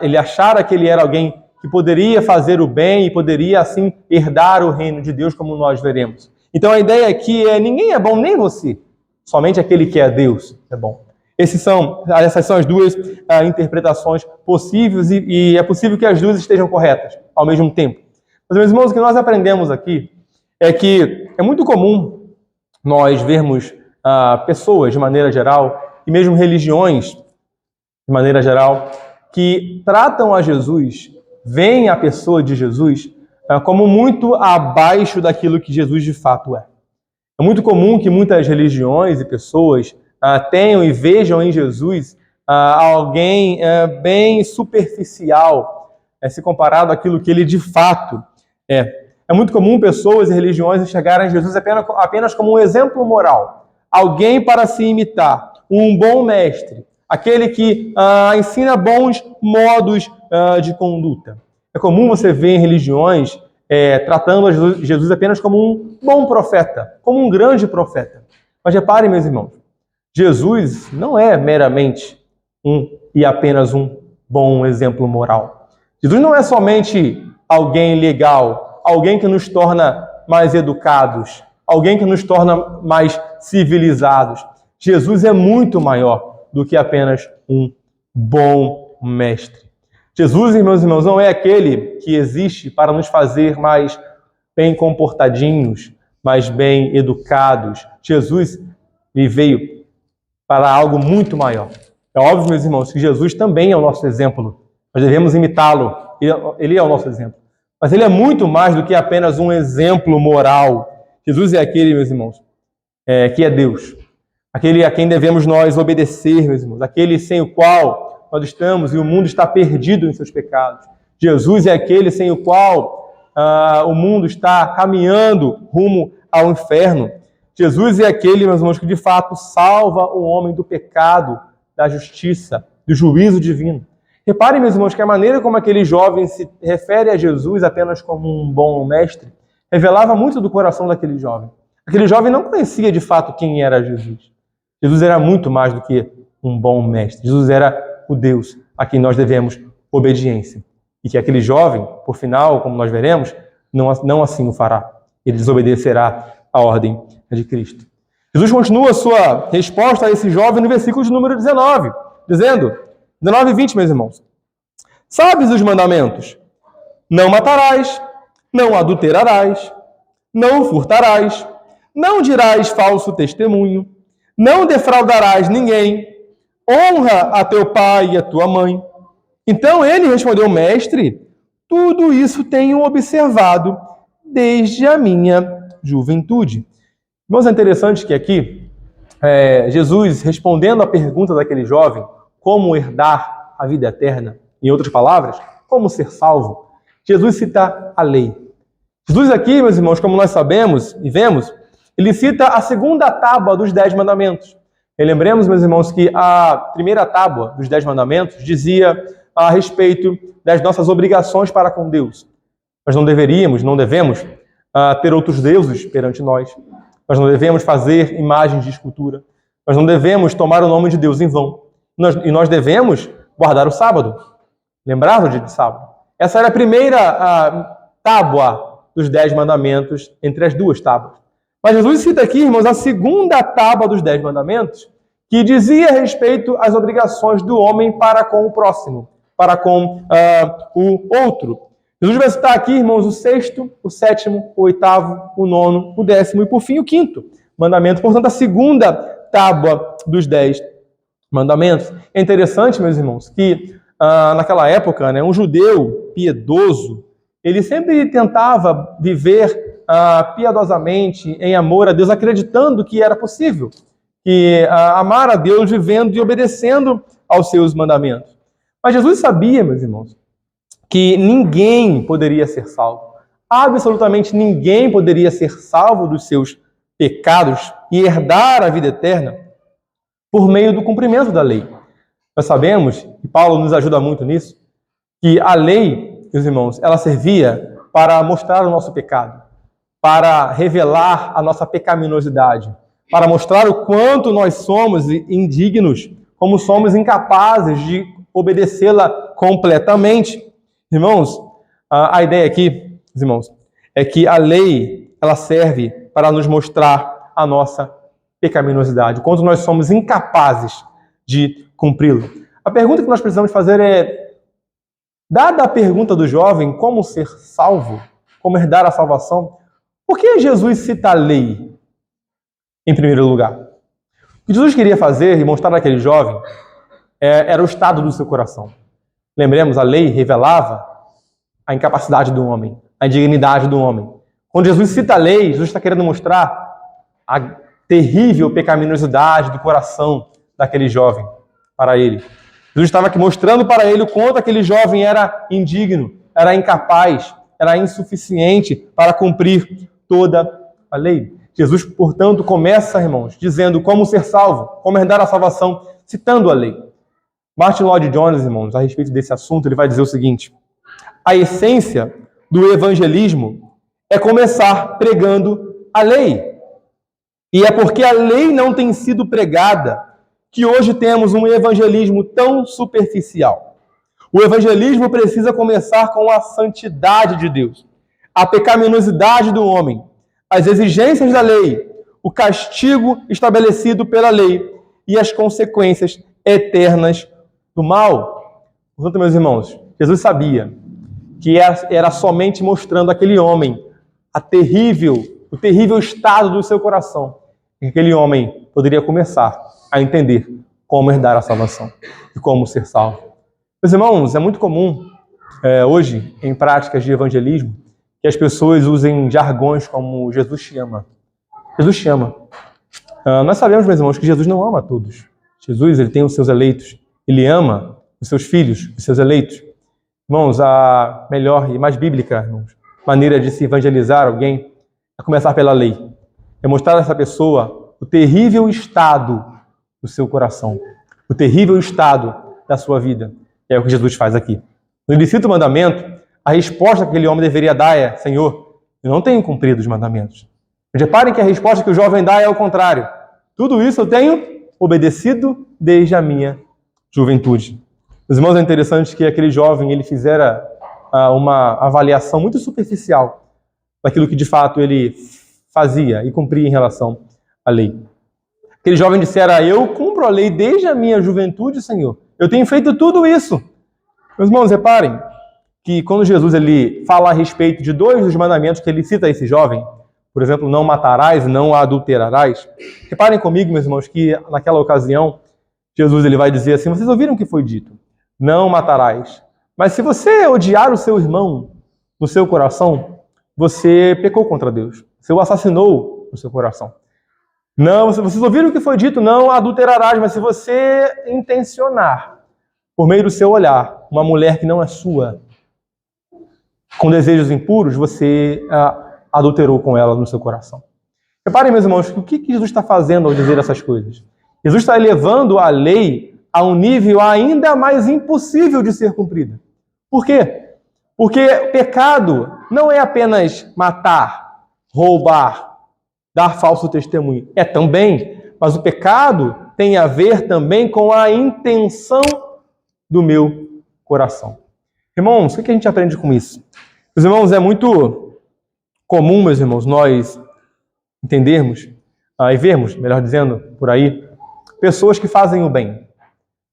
Ele achara que ele era alguém que poderia fazer o bem e poderia, assim, herdar o reino de Deus, como nós veremos. Então, a ideia aqui é: ninguém é bom, nem você. Somente aquele que é Deus é bom. Essas são as duas interpretações possíveis e é possível que as duas estejam corretas ao mesmo tempo. Mas, meus irmãos, o que nós aprendemos aqui é que é muito comum nós vermos pessoas, de maneira geral, e mesmo religiões, de maneira geral, que tratam a Jesus, veem a pessoa de Jesus como muito abaixo daquilo que Jesus de fato é. É muito comum que muitas religiões e pessoas tenham e vejam em Jesus alguém bem superficial, se comparado àquilo que ele de fato é. É muito comum pessoas e religiões enxergarem Jesus apenas como um exemplo moral, alguém para se imitar, um bom mestre, aquele que ensina bons modos de conduta. É comum você ver em religiões tratando Jesus apenas como um bom profeta, como um grande profeta. Mas reparem, meus irmãos, Jesus não é meramente apenas um bom exemplo moral. Jesus não é somente alguém legal, alguém que nos torna mais educados, alguém que nos torna mais civilizados. Jesus é muito maior do que apenas um bom mestre. Jesus, meus irmãos, não é aquele que existe para nos fazer mais bem comportadinhos, mais bem educados. Jesus veio para algo muito maior. É óbvio, meus irmãos, que Jesus também é o nosso exemplo. Nós devemos imitá-lo. Ele é o nosso exemplo. Mas ele é muito mais do que apenas um exemplo moral. Jesus é aquele, meus irmãos, que é Deus. Aquele a quem devemos nós obedecer, meus irmãos. Aquele sem o qual nós estamos e o mundo está perdido em seus pecados. Jesus é aquele sem o qual o mundo está caminhando rumo ao inferno. Jesus é aquele, meus irmãos, que de fato salva o homem do pecado, da justiça, do juízo divino. Reparem, meus irmãos, que a maneira como aquele jovem se refere a Jesus apenas como um bom mestre revelava muito do coração daquele jovem. Aquele jovem não conhecia de fato quem era Jesus. Jesus era muito mais do que um bom mestre. Jesus era o Deus a quem nós devemos obediência. E que aquele jovem, por final, como nós veremos, não assim o fará. Ele desobedecerá a ordem de Cristo. Jesus continua a sua resposta a esse jovem no versículo de número 19, dizendo, 19 e 20, meus irmãos. Sabes os mandamentos? Não matarás, não adulterarás, não furtarás, não dirás falso testemunho, não defraudarás ninguém, honra a teu pai e a tua mãe. Então ele respondeu, mestre, tudo isso tenho observado desde a minha juventude. Irmãos, é interessante que aqui, Jesus respondendo à pergunta daquele jovem, como herdar a vida eterna, em outras palavras, como ser salvo, Jesus cita a lei. Jesus aqui, meus irmãos, como nós sabemos e vemos, ele cita a segunda tábua dos 10 mandamentos. E lembremos, meus irmãos, que a primeira tábua dos 10 mandamentos dizia a respeito das nossas obrigações para com Deus. Nós não devemos ter outros deuses perante nós. Nós não devemos fazer imagens de escultura. Nós não devemos tomar o nome de Deus em vão. E nós devemos guardar o sábado. Lembrar do dia de sábado. Essa era a primeira tábua dos 10 mandamentos entre as duas tábuas. Mas Jesus cita aqui, irmãos, a segunda tábua dos 10 mandamentos, que dizia a respeito às obrigações do homem para com o próximo, para com o outro. Jesus vai citar aqui, irmãos, o 6º, o 7º, o 8º, o 9º, o 10º e, por fim, o 5º mandamento. Portanto, a segunda tábua dos 10 mandamentos. É interessante, meus irmãos, que naquela época, um judeu piedoso, ele sempre tentava viver piedosamente, em amor a Deus, acreditando que era possível, que amar a Deus vivendo e obedecendo aos seus mandamentos. Mas Jesus sabia, meus irmãos, que ninguém poderia ser salvo. Absolutamente ninguém poderia ser salvo dos seus pecados e herdar a vida eterna por meio do cumprimento da lei. Nós sabemos, e Paulo nos ajuda muito nisso, que a lei, meus irmãos, ela servia para mostrar o nosso pecado, para revelar a nossa pecaminosidade, para mostrar o quanto nós somos indignos, como somos incapazes de obedecê-la completamente. Irmãos, a ideia aqui, irmãos, é que a lei, ela serve para nos mostrar a nossa pecaminosidade, o quanto nós somos incapazes de cumpri-la. A pergunta que nós precisamos fazer é, dada a pergunta do jovem, como ser salvo, como herdar a salvação, por que Jesus cita a lei em primeiro lugar? O que Jesus queria fazer e mostrar àquele jovem era o estado do seu coração. Lembremos, a lei revelava a incapacidade do homem, a indignidade do homem. Quando Jesus cita a lei, Jesus está querendo mostrar a terrível pecaminosidade do coração daquele jovem para ele. Jesus estava aqui mostrando para ele o quanto aquele jovem era indigno, era incapaz, era insuficiente para cumprir toda a lei. Jesus, portanto, começa, irmãos, dizendo como ser salvo, como herdar a salvação, citando a lei. Martin Lloyd-Jones, irmãos, a respeito desse assunto, ele vai dizer o seguinte: a essência do evangelismo é começar pregando a lei. E é porque a lei não tem sido pregada que hoje temos um evangelismo tão superficial. O evangelismo precisa começar com a santidade de Deus, a pecaminosidade do homem, as exigências da lei, o castigo estabelecido pela lei e as consequências eternas do mal. Portanto, meus irmãos, Jesus sabia que era somente mostrando àquele homem o terrível estado do seu coração que aquele homem poderia começar a entender como herdar a salvação e como ser salvo. Meus irmãos, é muito comum hoje, em práticas de evangelismo, que as pessoas usem jargões como Jesus te ama. Jesus te ama. Nós sabemos, meus irmãos, que Jesus não ama a todos. Jesus, ele tem os seus eleitos. Ele ama os seus filhos, os seus eleitos. Irmãos, a melhor e mais bíblica, irmãos, maneira de se evangelizar alguém é começar pela lei. É mostrar a essa pessoa o terrível estado do seu coração, o terrível estado da sua vida. É o que Jesus faz aqui. No ilicito mandamento, a resposta que aquele homem deveria dar é: Senhor, eu não tenho cumprido os mandamentos. Mas reparem que a resposta que o jovem dá é o contrário. Tudo isso eu tenho obedecido desde a minha juventude. Meus irmãos, é interessante que aquele jovem ele fizera uma avaliação muito superficial daquilo que de fato ele fazia e cumpria em relação à lei. Aquele jovem dissera: eu cumpro a lei desde a minha juventude, Senhor. Eu tenho feito tudo isso. Meus irmãos, reparem que quando Jesus ele fala a respeito de 2 dos mandamentos que ele cita a esse jovem, por exemplo, não matarás e não adulterarás, reparem comigo, meus irmãos, que naquela ocasião Jesus ele vai dizer assim: vocês ouviram o que foi dito? Não matarás. Mas se você odiar o seu irmão no seu coração, você pecou contra Deus. Você o assassinou no seu coração. Não, vocês ouviram o que foi dito? Não adulterarás. Mas se você intencionar, por meio do seu olhar, uma mulher que não é sua, com desejos impuros, você adulterou com ela no seu coração. Reparem, meus irmãos, o que Jesus está fazendo ao dizer essas coisas? Jesus está elevando a lei a um nível ainda mais impossível de ser cumprida. Por quê? Porque pecado não é apenas matar, roubar, dar falso testemunho. É também, mas o pecado tem a ver também com a intenção do meu coração. Irmãos, o que a gente aprende com isso? Meus irmãos, é muito comum, meus irmãos, nós entendermos e vermos, melhor dizendo, por aí, pessoas que fazem o bem.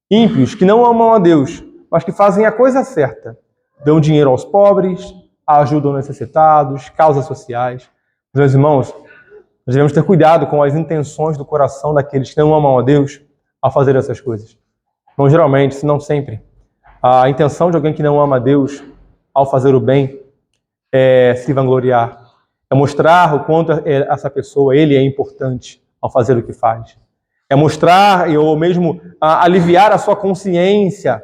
Ímpios que não amam a Deus, mas que fazem a coisa certa. Dão dinheiro aos pobres, ajudam necessitados, causas sociais. Meus irmãos, nós devemos ter cuidado com as intenções do coração daqueles que não amam a Deus ao fazer essas coisas. Então, geralmente, se não sempre, a intenção de alguém que não ama a Deus ao fazer o bem é se vangloriar, é mostrar o quanto essa pessoa, ele é importante ao fazer o que faz. É mostrar ou mesmo aliviar a sua consciência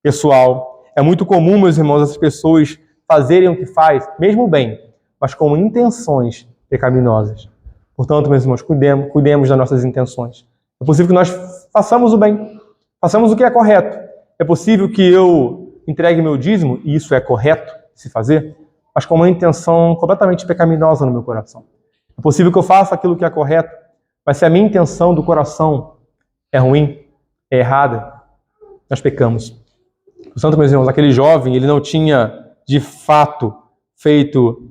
pessoal. É muito comum, meus irmãos, essas pessoas fazerem o que faz, mesmo o bem, mas com intenções pecaminosas. Portanto, meus irmãos, cuidemos das nossas intenções. É possível que nós façamos o bem, façamos o que é correto. É possível que eu entregue meu dízimo, e isso é correto de se fazer, mas com uma intenção completamente pecaminosa no meu coração. É possível que eu faça aquilo que é correto, mas se a minha intenção do coração é ruim, é errada, nós pecamos. Portanto, meus irmãos, aquele jovem, ele não tinha, de fato, feito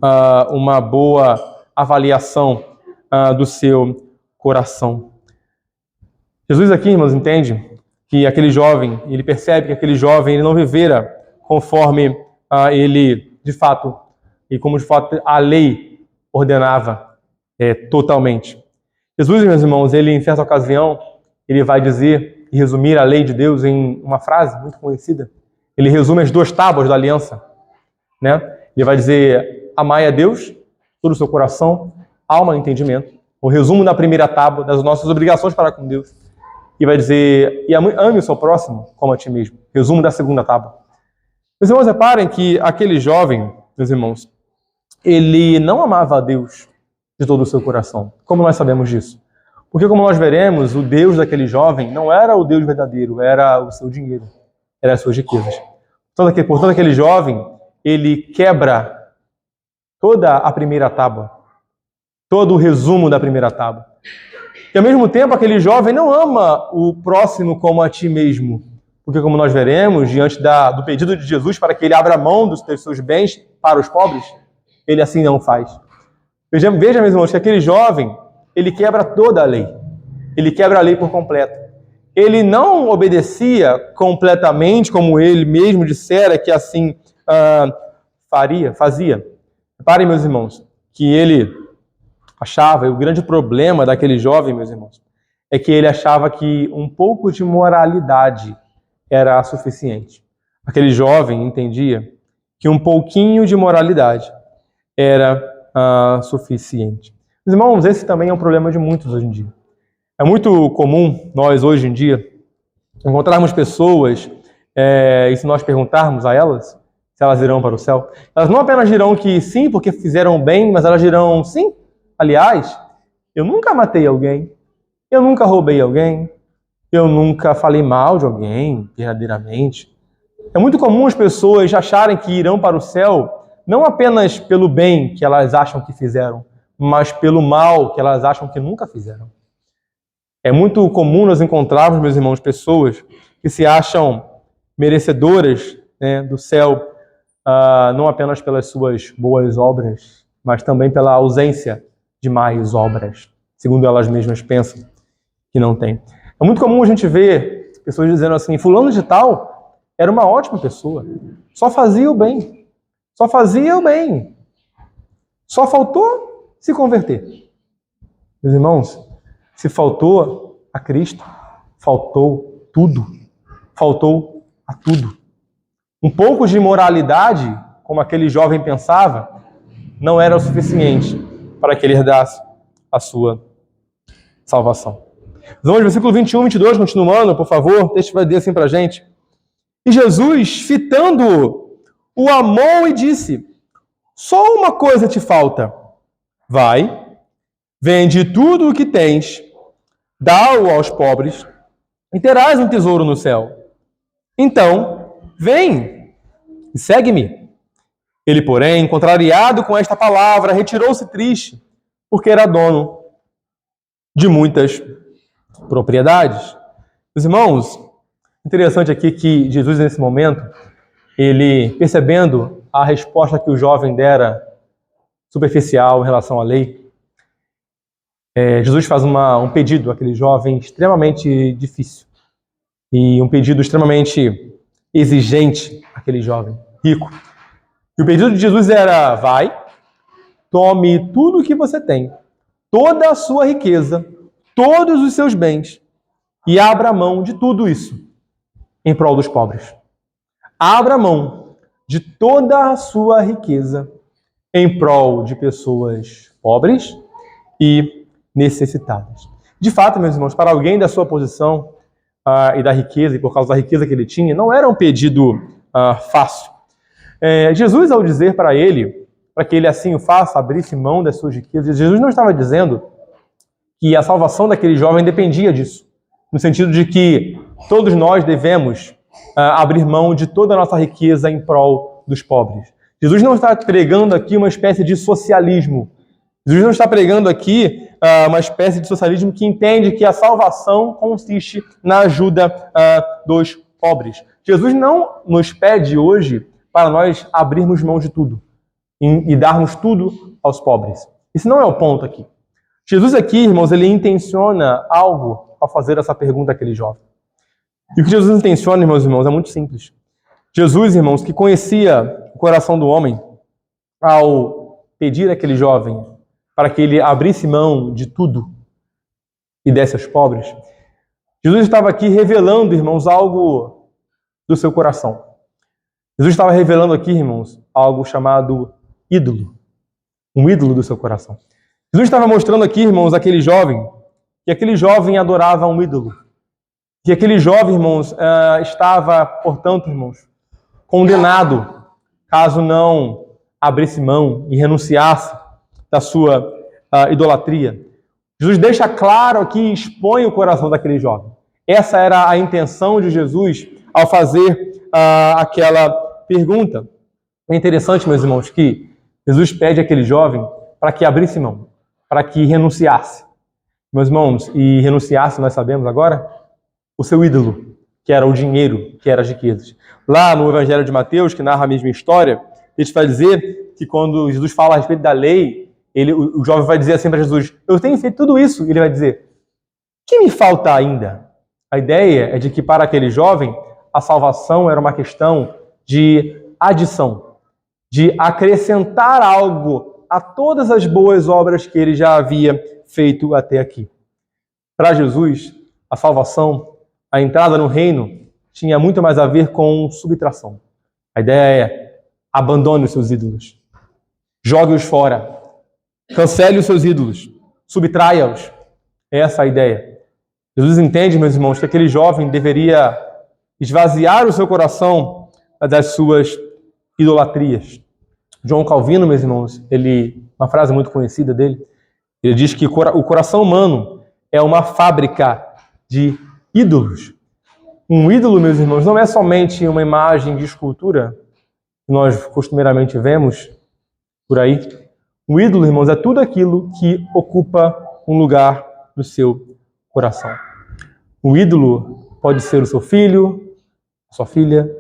uma boa avaliação do seu coração. Jesus aqui, irmãos, entende que aquele jovem, ele percebe que aquele jovem ele não vivera conforme ele, de fato, e como de fato a lei ordenava totalmente. Jesus, meus irmãos, ele em certa ocasião, ele vai dizer e resumir a lei de Deus em uma frase muito conhecida. Ele resume as 2 tábuas da aliança, né? Ele vai dizer: amai a Deus, todo o seu coração, alma e entendimento. O resumo da primeira tábua das nossas obrigações para com Deus. E vai dizer: e ame o seu próximo como a ti mesmo. Resumo da segunda tábua. Meus irmãos, reparem que aquele jovem, meus irmãos, ele não amava a Deus de todo o seu coração. Como nós sabemos disso? Porque, como nós veremos, o Deus daquele jovem não era o Deus verdadeiro, era o seu dinheiro, eram as suas riquezas. Portanto, aquele jovem, ele quebra toda a primeira tábua, todo o resumo da primeira tábua. E, ao mesmo tempo, aquele jovem não ama o próximo como a ti mesmo. Porque, como nós veremos, diante do pedido de Jesus para que ele abra mão dos seus bens para os pobres, ele assim não faz. Veja, meus irmãos, que aquele jovem, ele quebra toda a lei. Ele quebra a lei por completo. Ele não obedecia completamente, como ele mesmo dissera que assim fazia. Reparem, meus irmãos, que ele achava, e o grande problema daquele jovem, meus irmãos, é que ele achava que um pouco de moralidade era suficiente. Aquele jovem entendia que um pouquinho de moralidade era suficiente. Meus irmãos, esse também é um problema de muitos hoje em dia. É muito comum nós, hoje em dia, encontrarmos pessoas, e se nós perguntarmos a elas se elas irão para o céu, elas não apenas dirão que sim, porque fizeram bem, mas elas dirão sim. Aliás, eu nunca matei alguém, eu nunca roubei alguém, eu nunca falei mal de alguém, verdadeiramente. É muito comum as pessoas acharem que irão para o céu não apenas pelo bem que elas acham que fizeram, mas pelo mal que elas acham que nunca fizeram. É muito comum nós encontrarmos, meus irmãos, pessoas que se acham merecedoras, né, do céu, não apenas pelas suas boas obras, mas também pela ausência de mais obras, segundo elas mesmas pensam que não tem. É muito comum a gente ver pessoas dizendo assim: fulano de tal era uma ótima pessoa, só fazia o bem, só fazia o bem, só faltou se converter. Meus irmãos, se faltou a Cristo, faltou tudo, faltou a tudo. Um pouco de moralidade, como aquele jovem pensava, não era o suficiente para que ele herdasse a sua salvação. Vamos ao versículo 21, 22, continuando, por favor. O texto vai dizer assim para a gente: e Jesus, fitando-o, o amou e disse: só uma coisa te falta. Vai, vende tudo o que tens, dá-o aos pobres, e terás um tesouro no céu. Então, vem e segue-me. Ele, porém, contrariado com esta palavra, retirou-se triste, porque era dono de muitas propriedades. Meus irmãos, interessante aqui que Jesus, nesse momento, ele, percebendo a resposta que o jovem dera superficial em relação à lei, Jesus faz um pedido àquele jovem extremamente difícil e um pedido extremamente exigente àquele jovem rico. E o pedido de Jesus era: vai, tome tudo o que você tem, toda a sua riqueza, todos os seus bens, e abra mão de tudo isso em prol dos pobres. Abra mão de toda a sua riqueza em prol de pessoas pobres e necessitadas. De fato, meus irmãos, para alguém da sua posição e da riqueza, e por causa da riqueza que ele tinha, não era um pedido fácil. Jesus, ao dizer para ele, para que ele assim o faça, abrisse mão das suas riquezas, Jesus não estava dizendo que a salvação daquele jovem dependia disso, no sentido de que todos nós devemos abrir mão de toda a nossa riqueza em prol dos pobres. Jesus não está pregando aqui uma espécie de socialismo. Jesus não está pregando aqui uma espécie de socialismo que entende que a salvação consiste na ajuda dos pobres. Jesus não nos pede hoje para nós abrirmos mão de tudo e darmos tudo aos pobres. Esse não é o ponto aqui. Jesus aqui, irmãos, ele intenciona algo ao fazer essa pergunta àquele jovem. E o que Jesus intenciona, meus irmãos, é muito simples. Jesus, irmãos, que conhecia o coração do homem, ao pedir àquele jovem para que ele abrisse mão de tudo e desse aos pobres, Jesus estava aqui revelando, irmãos, algo do seu coração. Jesus estava revelando aqui, irmãos, algo chamado ídolo. Um ídolo do seu coração. Jesus estava mostrando aqui, irmãos, aquele jovem, que aquele jovem adorava um ídolo. Que aquele jovem, irmãos, estava, portanto, irmãos, condenado, caso não abrisse mão e renunciasse da sua idolatria. Jesus deixa claro aqui, expõe o coração daquele jovem. Essa era a intenção de Jesus ao fazer aquela pergunta. É interessante, meus irmãos, que Jesus pede àquele jovem para que abrisse mão, para que renunciasse. Meus irmãos, e renunciasse, nós sabemos agora, o seu ídolo, que era o dinheiro, que era as riquezas. Lá no Evangelho de Mateus, que narra a mesma história, ele vai dizer que quando Jesus fala a respeito da lei, o jovem vai dizer assim para Jesus: eu tenho feito tudo isso. E ele vai dizer: o que me falta ainda? A ideia é de que para aquele jovem, a salvação era uma questão de adição, de acrescentar algo a todas as boas obras que ele já havia feito até aqui. Para Jesus, a salvação, a entrada no reino, tinha muito mais a ver com subtração. A ideia é: abandone os seus ídolos, jogue-os fora, cancele os seus ídolos, subtraia-os. Essa é a ideia. Jesus entende, meus irmãos, que aquele jovem deveria esvaziar o seu coração das suas idolatrias. João Calvino, meus irmãos, uma frase muito conhecida dele, ele diz que o coração humano é uma fábrica de ídolos. Um ídolo, meus irmãos, não é somente uma imagem de escultura que nós costumeiramente vemos por aí. Um ídolo, irmãos, é tudo aquilo que ocupa um lugar no seu coração. Um ídolo pode ser o seu filho, a sua filha,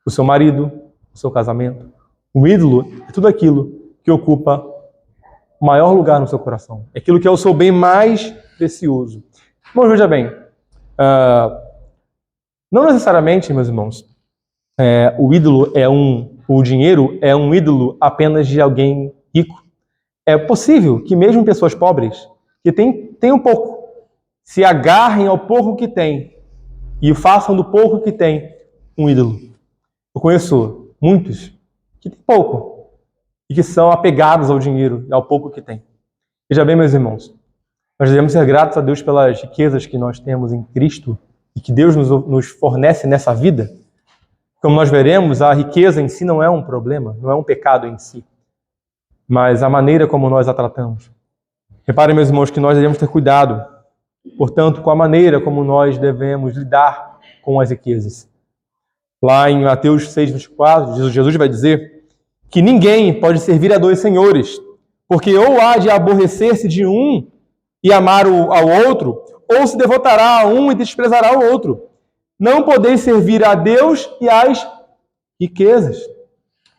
o seu marido, o seu casamento. Um ídolo é tudo aquilo que ocupa o maior lugar no seu coração. É aquilo que é o seu bem mais precioso. Bom, veja bem, não necessariamente, meus irmãos, o dinheiro é um ídolo apenas de alguém rico. É possível que mesmo pessoas pobres, que têm um pouco, se agarrem ao pouco que têm e façam do pouco que têm um ídolo. Eu conheço muitos que têm pouco e que são apegados ao dinheiro e ao pouco que têm. Veja bem, meus irmãos, nós devemos ser gratos a Deus pelas riquezas que nós temos em Cristo e que Deus nos fornece nessa vida. Como nós veremos, a riqueza em si não é um problema, não é um pecado em si, mas a maneira como nós a tratamos. Reparem, meus irmãos, que nós devemos ter cuidado, portanto, com a maneira como nós devemos lidar com as riquezas. Lá em Mateus 6:24, Jesus vai dizer que ninguém pode servir a dois senhores, porque ou há de aborrecer-se de um e amar ao outro, ou se devotará a um e desprezará o outro. Não podeis servir a Deus e às riquezas.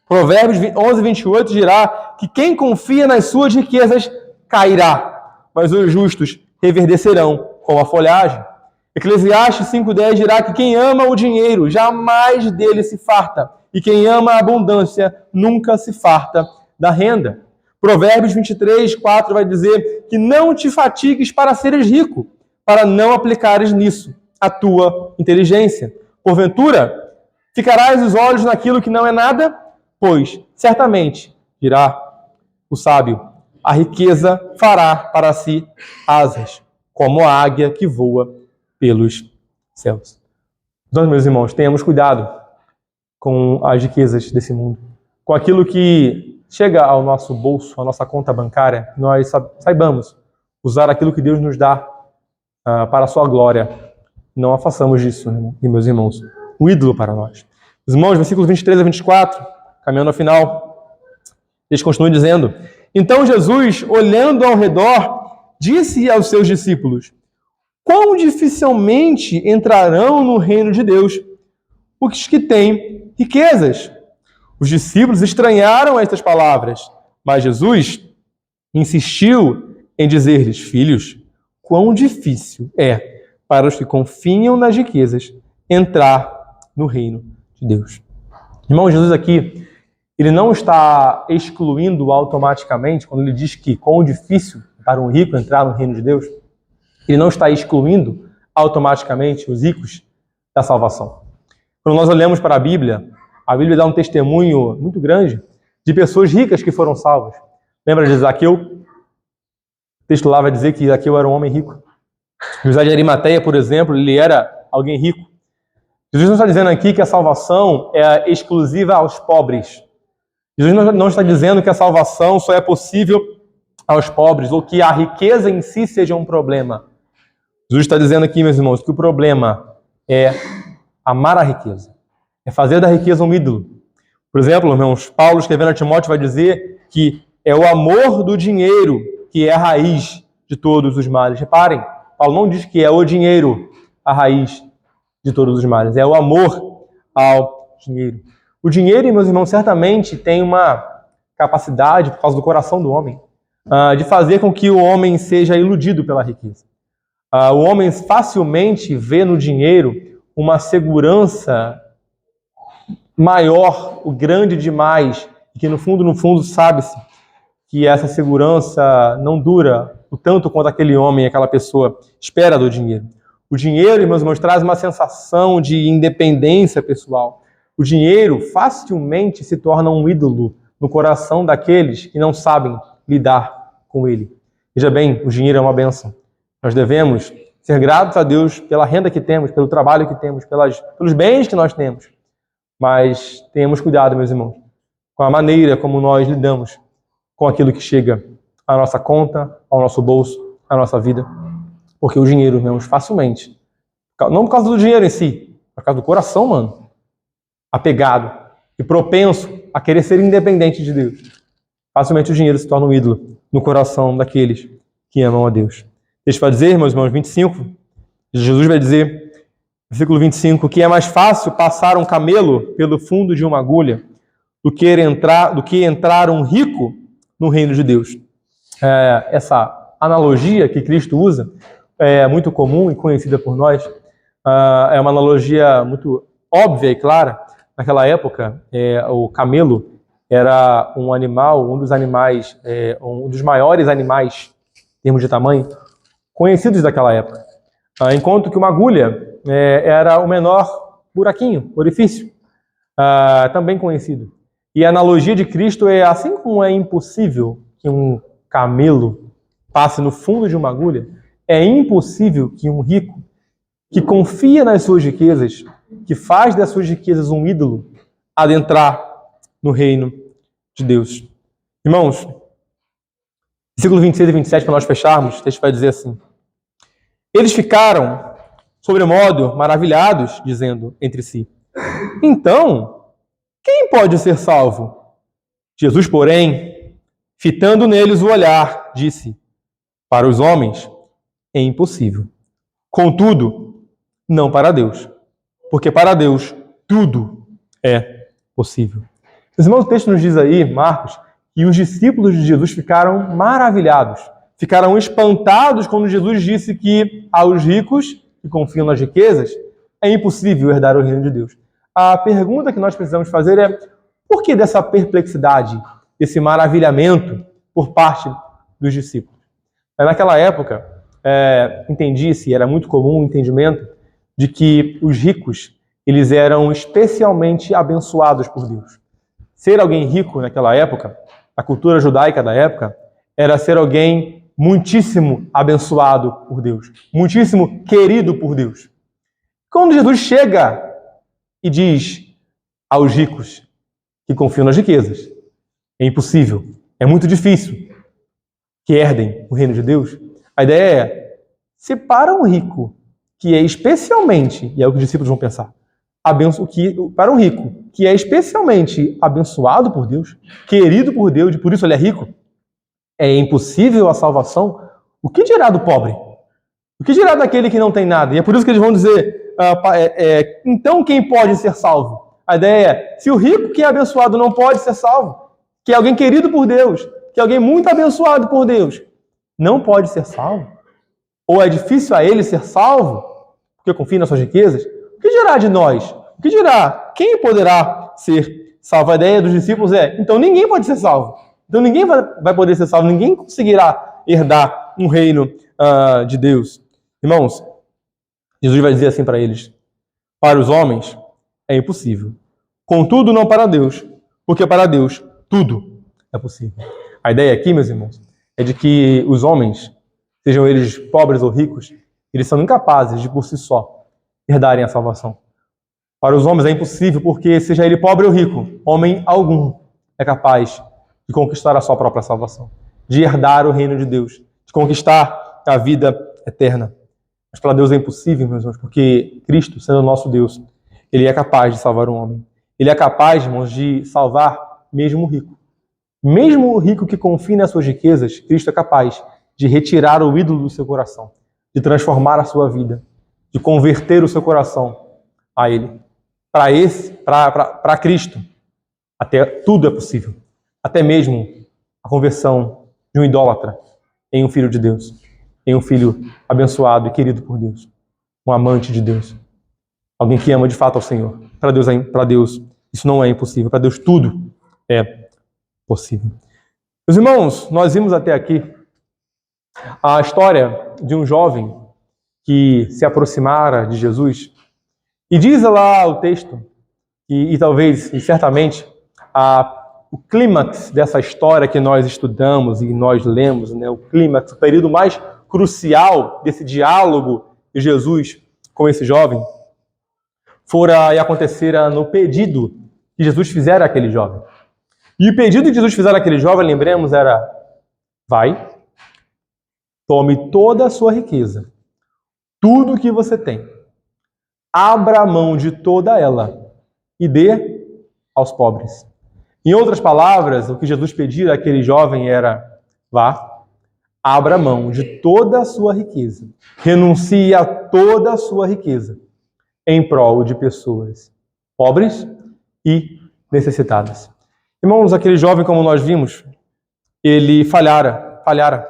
Provérbios 11:28 dirá que quem confia nas suas riquezas cairá, mas os justos reverdecerão como a folhagem. Eclesiastes 5:10 dirá que quem ama o dinheiro jamais dele se farta, e quem ama a abundância nunca se farta da renda. Provérbios 23:4 vai dizer que não te fatigues para seres rico, para não aplicares nisso a tua inteligência. Porventura, ficarás os olhos naquilo que não é nada? Pois, certamente, dirá o sábio, a riqueza fará para si asas, como a águia que voa pelos céus. Então, meus irmãos, tenhamos cuidado com as riquezas desse mundo, com aquilo que chega ao nosso bolso, à nossa conta bancária, nós saibamos usar aquilo que Deus nos dá para a sua glória. Não a façamos disso, meus irmãos, um ídolo para nós. Os irmãos, versículos 23 a 24, caminhando ao final, eles continuam dizendo: então Jesus, olhando ao redor, disse aos seus discípulos: quão dificilmente entrarão no reino de Deus os que têm riquezas. Os discípulos estranharam estas palavras, mas Jesus insistiu em dizer-lhes: filhos, quão difícil é para os que confiam nas riquezas entrar no reino de Deus. Irmão, Jesus aqui, ele não está excluindo automaticamente, quando ele diz que quão difícil para um rico entrar no reino de Deus, ele não está excluindo automaticamente os ricos da salvação. Quando nós olhamos para a Bíblia dá um testemunho muito grande de pessoas ricas que foram salvas. Lembra de Zaqueu? O texto lá vai dizer que Zaqueu era um homem rico. José de Arimateia, por exemplo, ele era alguém rico. Jesus não está dizendo aqui que a salvação é exclusiva aos pobres. Jesus não está dizendo que a salvação só é possível aos pobres, ou que a riqueza em si seja um problema. Jesus está dizendo aqui, meus irmãos, que o problema é amar a riqueza. É fazer da riqueza um ídolo. Por exemplo, irmãos, Paulo escrevendo a Timóteo vai dizer que é o amor do dinheiro que é a raiz de todos os males. Reparem, Paulo não diz que é o dinheiro a raiz de todos os males. É o amor ao dinheiro. O dinheiro, meus irmãos, certamente tem uma capacidade, por causa do coração do homem, de fazer com que o homem seja iludido pela riqueza. O homem facilmente vê no dinheiro uma segurança maior, o grande demais, e que no fundo sabe-se que essa segurança não dura o tanto quanto aquele homem, aquela pessoa espera do dinheiro. O dinheiro, meus irmãos, traz uma sensação de independência pessoal. O dinheiro facilmente se torna um ídolo no coração daqueles que não sabem lidar com ele. Veja bem, o dinheiro é uma bênção. Nós devemos ser gratos a Deus pela renda que temos, pelo trabalho que temos, pelos bens que nós temos. Mas tenhamos cuidado, meus irmãos, com a maneira como nós lidamos com aquilo que chega à nossa conta, ao nosso bolso, à nossa vida. Porque o dinheiro, irmãos, facilmente, não por causa do dinheiro em si, por causa do coração humano, apegado e propenso a querer ser independente de Deus, facilmente o dinheiro se torna um ídolo no coração daqueles que amam a Deus. Deixa eu dizer, meus irmãos, 25, Jesus vai dizer, versículo 25, que é mais fácil passar um camelo pelo fundo de uma agulha do que entrar um rico no reino de Deus. Essa analogia que Cristo usa é muito comum e conhecida por nós. É uma analogia muito óbvia e clara. Naquela época, o camelo era um animal, um dos maiores animais, em termos de tamanho, conhecidos daquela época. Enquanto que uma agulha era o menor buraquinho, orifício, também conhecido. E a analogia de Cristo é assim como é impossível que um camelo passe no fundo de uma agulha, é impossível que um rico que confia nas suas riquezas, que faz das suas riquezas um ídolo, adentrar no reino de Deus. Irmãos, versículo 26 e 27, para nós fecharmos, o texto vai dizer assim: eles ficaram, sobremodo, maravilhados, dizendo entre si: então, quem pode ser salvo? Jesus, porém, fitando neles o olhar, disse: para os homens é impossível. Contudo, não para Deus, porque para Deus tudo é possível. Meus irmãos, o texto nos diz aí, Marcos, que os discípulos de Jesus ficaram maravilhados, ficaram espantados quando Jesus disse que aos ricos que confiam nas riquezas é impossível herdar o reino de Deus. A pergunta que nós precisamos fazer é: por que dessa perplexidade, desse maravilhamento por parte dos discípulos? Naquela época, entendia-se, era muito comum o entendimento de que os ricos, eles eram especialmente abençoados por Deus. Ser alguém rico naquela época, a cultura judaica da época, era ser alguém muitíssimo abençoado por Deus, muitíssimo querido por Deus. Quando Jesus chega e diz aos ricos que confiam nas riquezas: é impossível, é muito difícil que herdem o reino de Deus. A ideia é: separa um rico que é especialmente, e é o que os discípulos vão pensar, para um rico que é especialmente abençoado por Deus, querido por Deus, e por isso ele é rico, é impossível a salvação. O que dirá do pobre? O que dirá daquele que não tem nada? E é por isso que eles vão dizer: então quem pode ser salvo? A ideia é: se o rico que é abençoado não pode ser salvo, que é alguém querido por Deus, que é alguém muito abençoado por Deus, não pode ser salvo, ou é difícil a ele ser salvo, porque confia nas suas riquezas, o que dirá de nós? O que dirá? Quem poderá ser salvo? A ideia dos discípulos é: então ninguém pode ser salvo. Então ninguém vai poder ser salvo, ninguém conseguirá herdar um reino de Deus. Irmãos, Jesus vai dizer assim para eles: para os homens é impossível, contudo não para Deus, porque para Deus tudo é possível. A ideia aqui, meus irmãos, é de que os homens, sejam eles pobres ou ricos, eles são incapazes de por si só herdarem a salvação. Para os homens é impossível, porque seja ele pobre ou rico, homem algum é capaz de conquistar a sua própria salvação, de herdar o reino de Deus, de conquistar a vida eterna. Mas para Deus é impossível, meus irmãos, porque Cristo, sendo o nosso Deus, Ele é capaz de salvar o homem. Ele é capaz, irmãos, de salvar mesmo o rico. Mesmo o rico que confia nas suas riquezas, Cristo é capaz de retirar o ídolo do seu coração, de transformar a sua vida, de converter o seu coração a Ele. Para Cristo, até tudo é possível. Até mesmo a conversão de um idólatra em um filho de Deus, em um filho abençoado e querido por Deus, um amante de Deus, alguém que ama de fato ao Senhor. Para Deus isso não é impossível. Para Deus tudo é possível. Meus irmãos, nós vimos até aqui a história de um jovem que se aproximara de Jesus. E diz lá o texto, e talvez, e certamente, o clímax dessa história que nós estudamos e nós lemos, né, o clímax, o período mais crucial desse diálogo de Jesus com esse jovem, fora e acontecera no pedido que Jesus fizera àquele jovem. E o pedido que Jesus fizera àquele jovem, lembremos, era: vai, tome toda a sua riqueza, tudo o que você tem, abra a mão de toda ela e dê aos pobres. Em outras palavras, o que Jesus pedia àquele jovem era: vá, abra a mão de toda a sua riqueza, renuncie a toda a sua riqueza em prol de pessoas pobres e necessitadas. Irmãos, aquele jovem, como nós vimos, ele falhara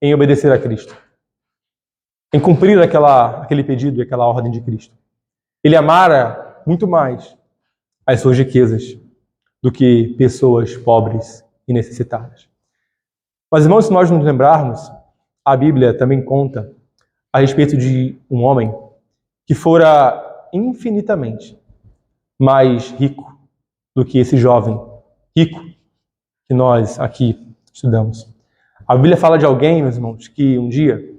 em obedecer a Cristo, em cumprir aquele pedido e aquela ordem de Cristo. Ele amara muito mais as suas riquezas do que pessoas pobres e necessitadas. Mas, irmãos, se nós nos lembrarmos, a Bíblia também conta a respeito de um homem que fora infinitamente mais rico do que esse jovem rico que nós aqui estudamos. A Bíblia fala de alguém, meus irmãos, que um dia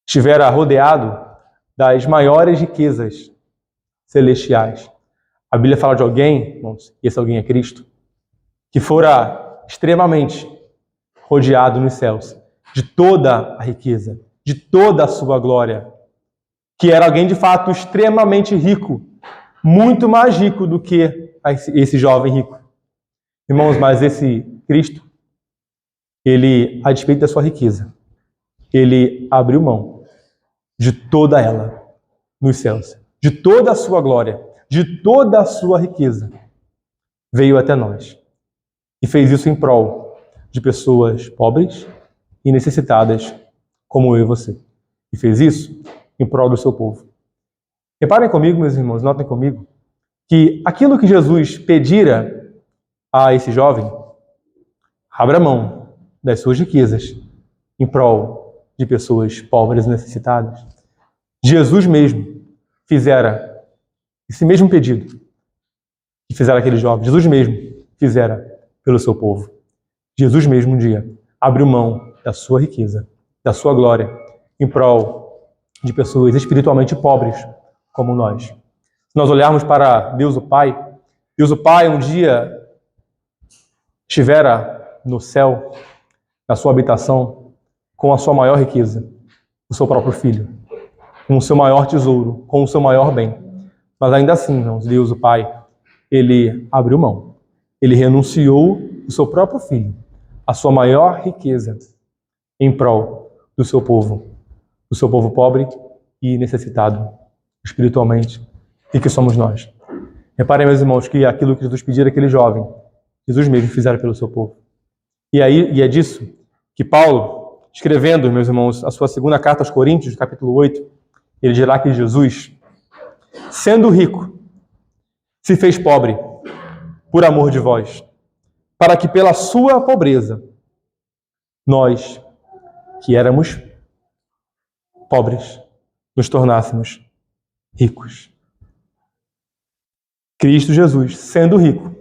estivera rodeado das maiores riquezas celestiais. A Bíblia fala de alguém, irmãos, e esse alguém é Cristo, que fora extremamente rodeado nos céus de toda a riqueza, de toda a sua glória, que era alguém de fato extremamente rico, muito mais rico do que esse jovem rico. Irmãos, mas esse Cristo, ele, a despeito da sua riqueza, ele abriu mão de toda ela nos céus, de toda a sua glória, de toda a sua riqueza, veio até nós e fez isso em prol de pessoas pobres e necessitadas como eu e você. E fez isso em prol do seu povo. Reparem comigo, meus irmãos, notem comigo, que aquilo que Jesus pedira a esse jovem, abra mão das suas riquezas em prol de pessoas pobres e necessitadas. Jesus mesmo fizera esse mesmo pedido que fizera aquele jovem. Jesus mesmo fizera pelo seu povo. Jesus mesmo um dia abriu mão da sua riqueza, da sua glória, em prol de pessoas espiritualmente pobres como nós. Se nós olharmos para Deus o Pai um dia estivera no céu, na sua habitação, com a sua maior riqueza, o seu próprio Filho, com o seu maior tesouro, com o seu maior bem. Mas ainda assim, irmãos, Deus o Pai, ele abriu mão. Ele renunciou o seu próprio Filho, a sua maior riqueza, em prol do seu povo pobre e necessitado espiritualmente, e que somos nós. Reparem, meus irmãos, que aquilo que Jesus pedia àquele jovem, Jesus mesmo fizera pelo seu povo. E é disso que Paulo, escrevendo, meus irmãos, a sua segunda carta aos Coríntios, capítulo 8, ele dirá que Jesus, sendo rico, se fez pobre por amor de vós, para que pela sua pobreza, nós, que éramos pobres, nos tornássemos ricos. Cristo Jesus, sendo rico,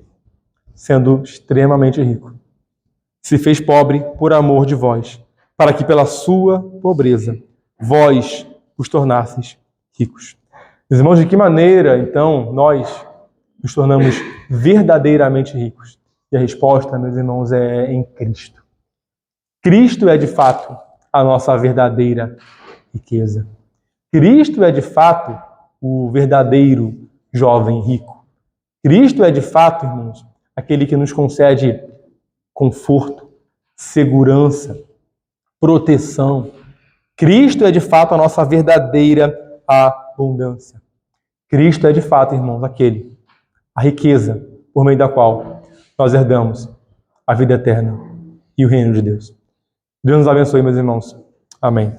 sendo extremamente rico, se fez pobre por amor de vós, para que pela sua pobreza vós os tornasseis ricos. Meus irmãos, de que maneira, então, nós nos tornamos verdadeiramente ricos? E a resposta, meus irmãos, é em Cristo. Cristo é, de fato, a nossa verdadeira riqueza. Cristo é, de fato, o verdadeiro jovem rico. Cristo é, de fato, irmãos, aquele que nos concede conforto, segurança, proteção. Cristo é, de fato, a nossa verdadeira abundância. Cristo é, de fato, irmãos, a riqueza por meio da qual nós herdamos a vida eterna e o reino de Deus. Deus nos abençoe, meus irmãos. Amém.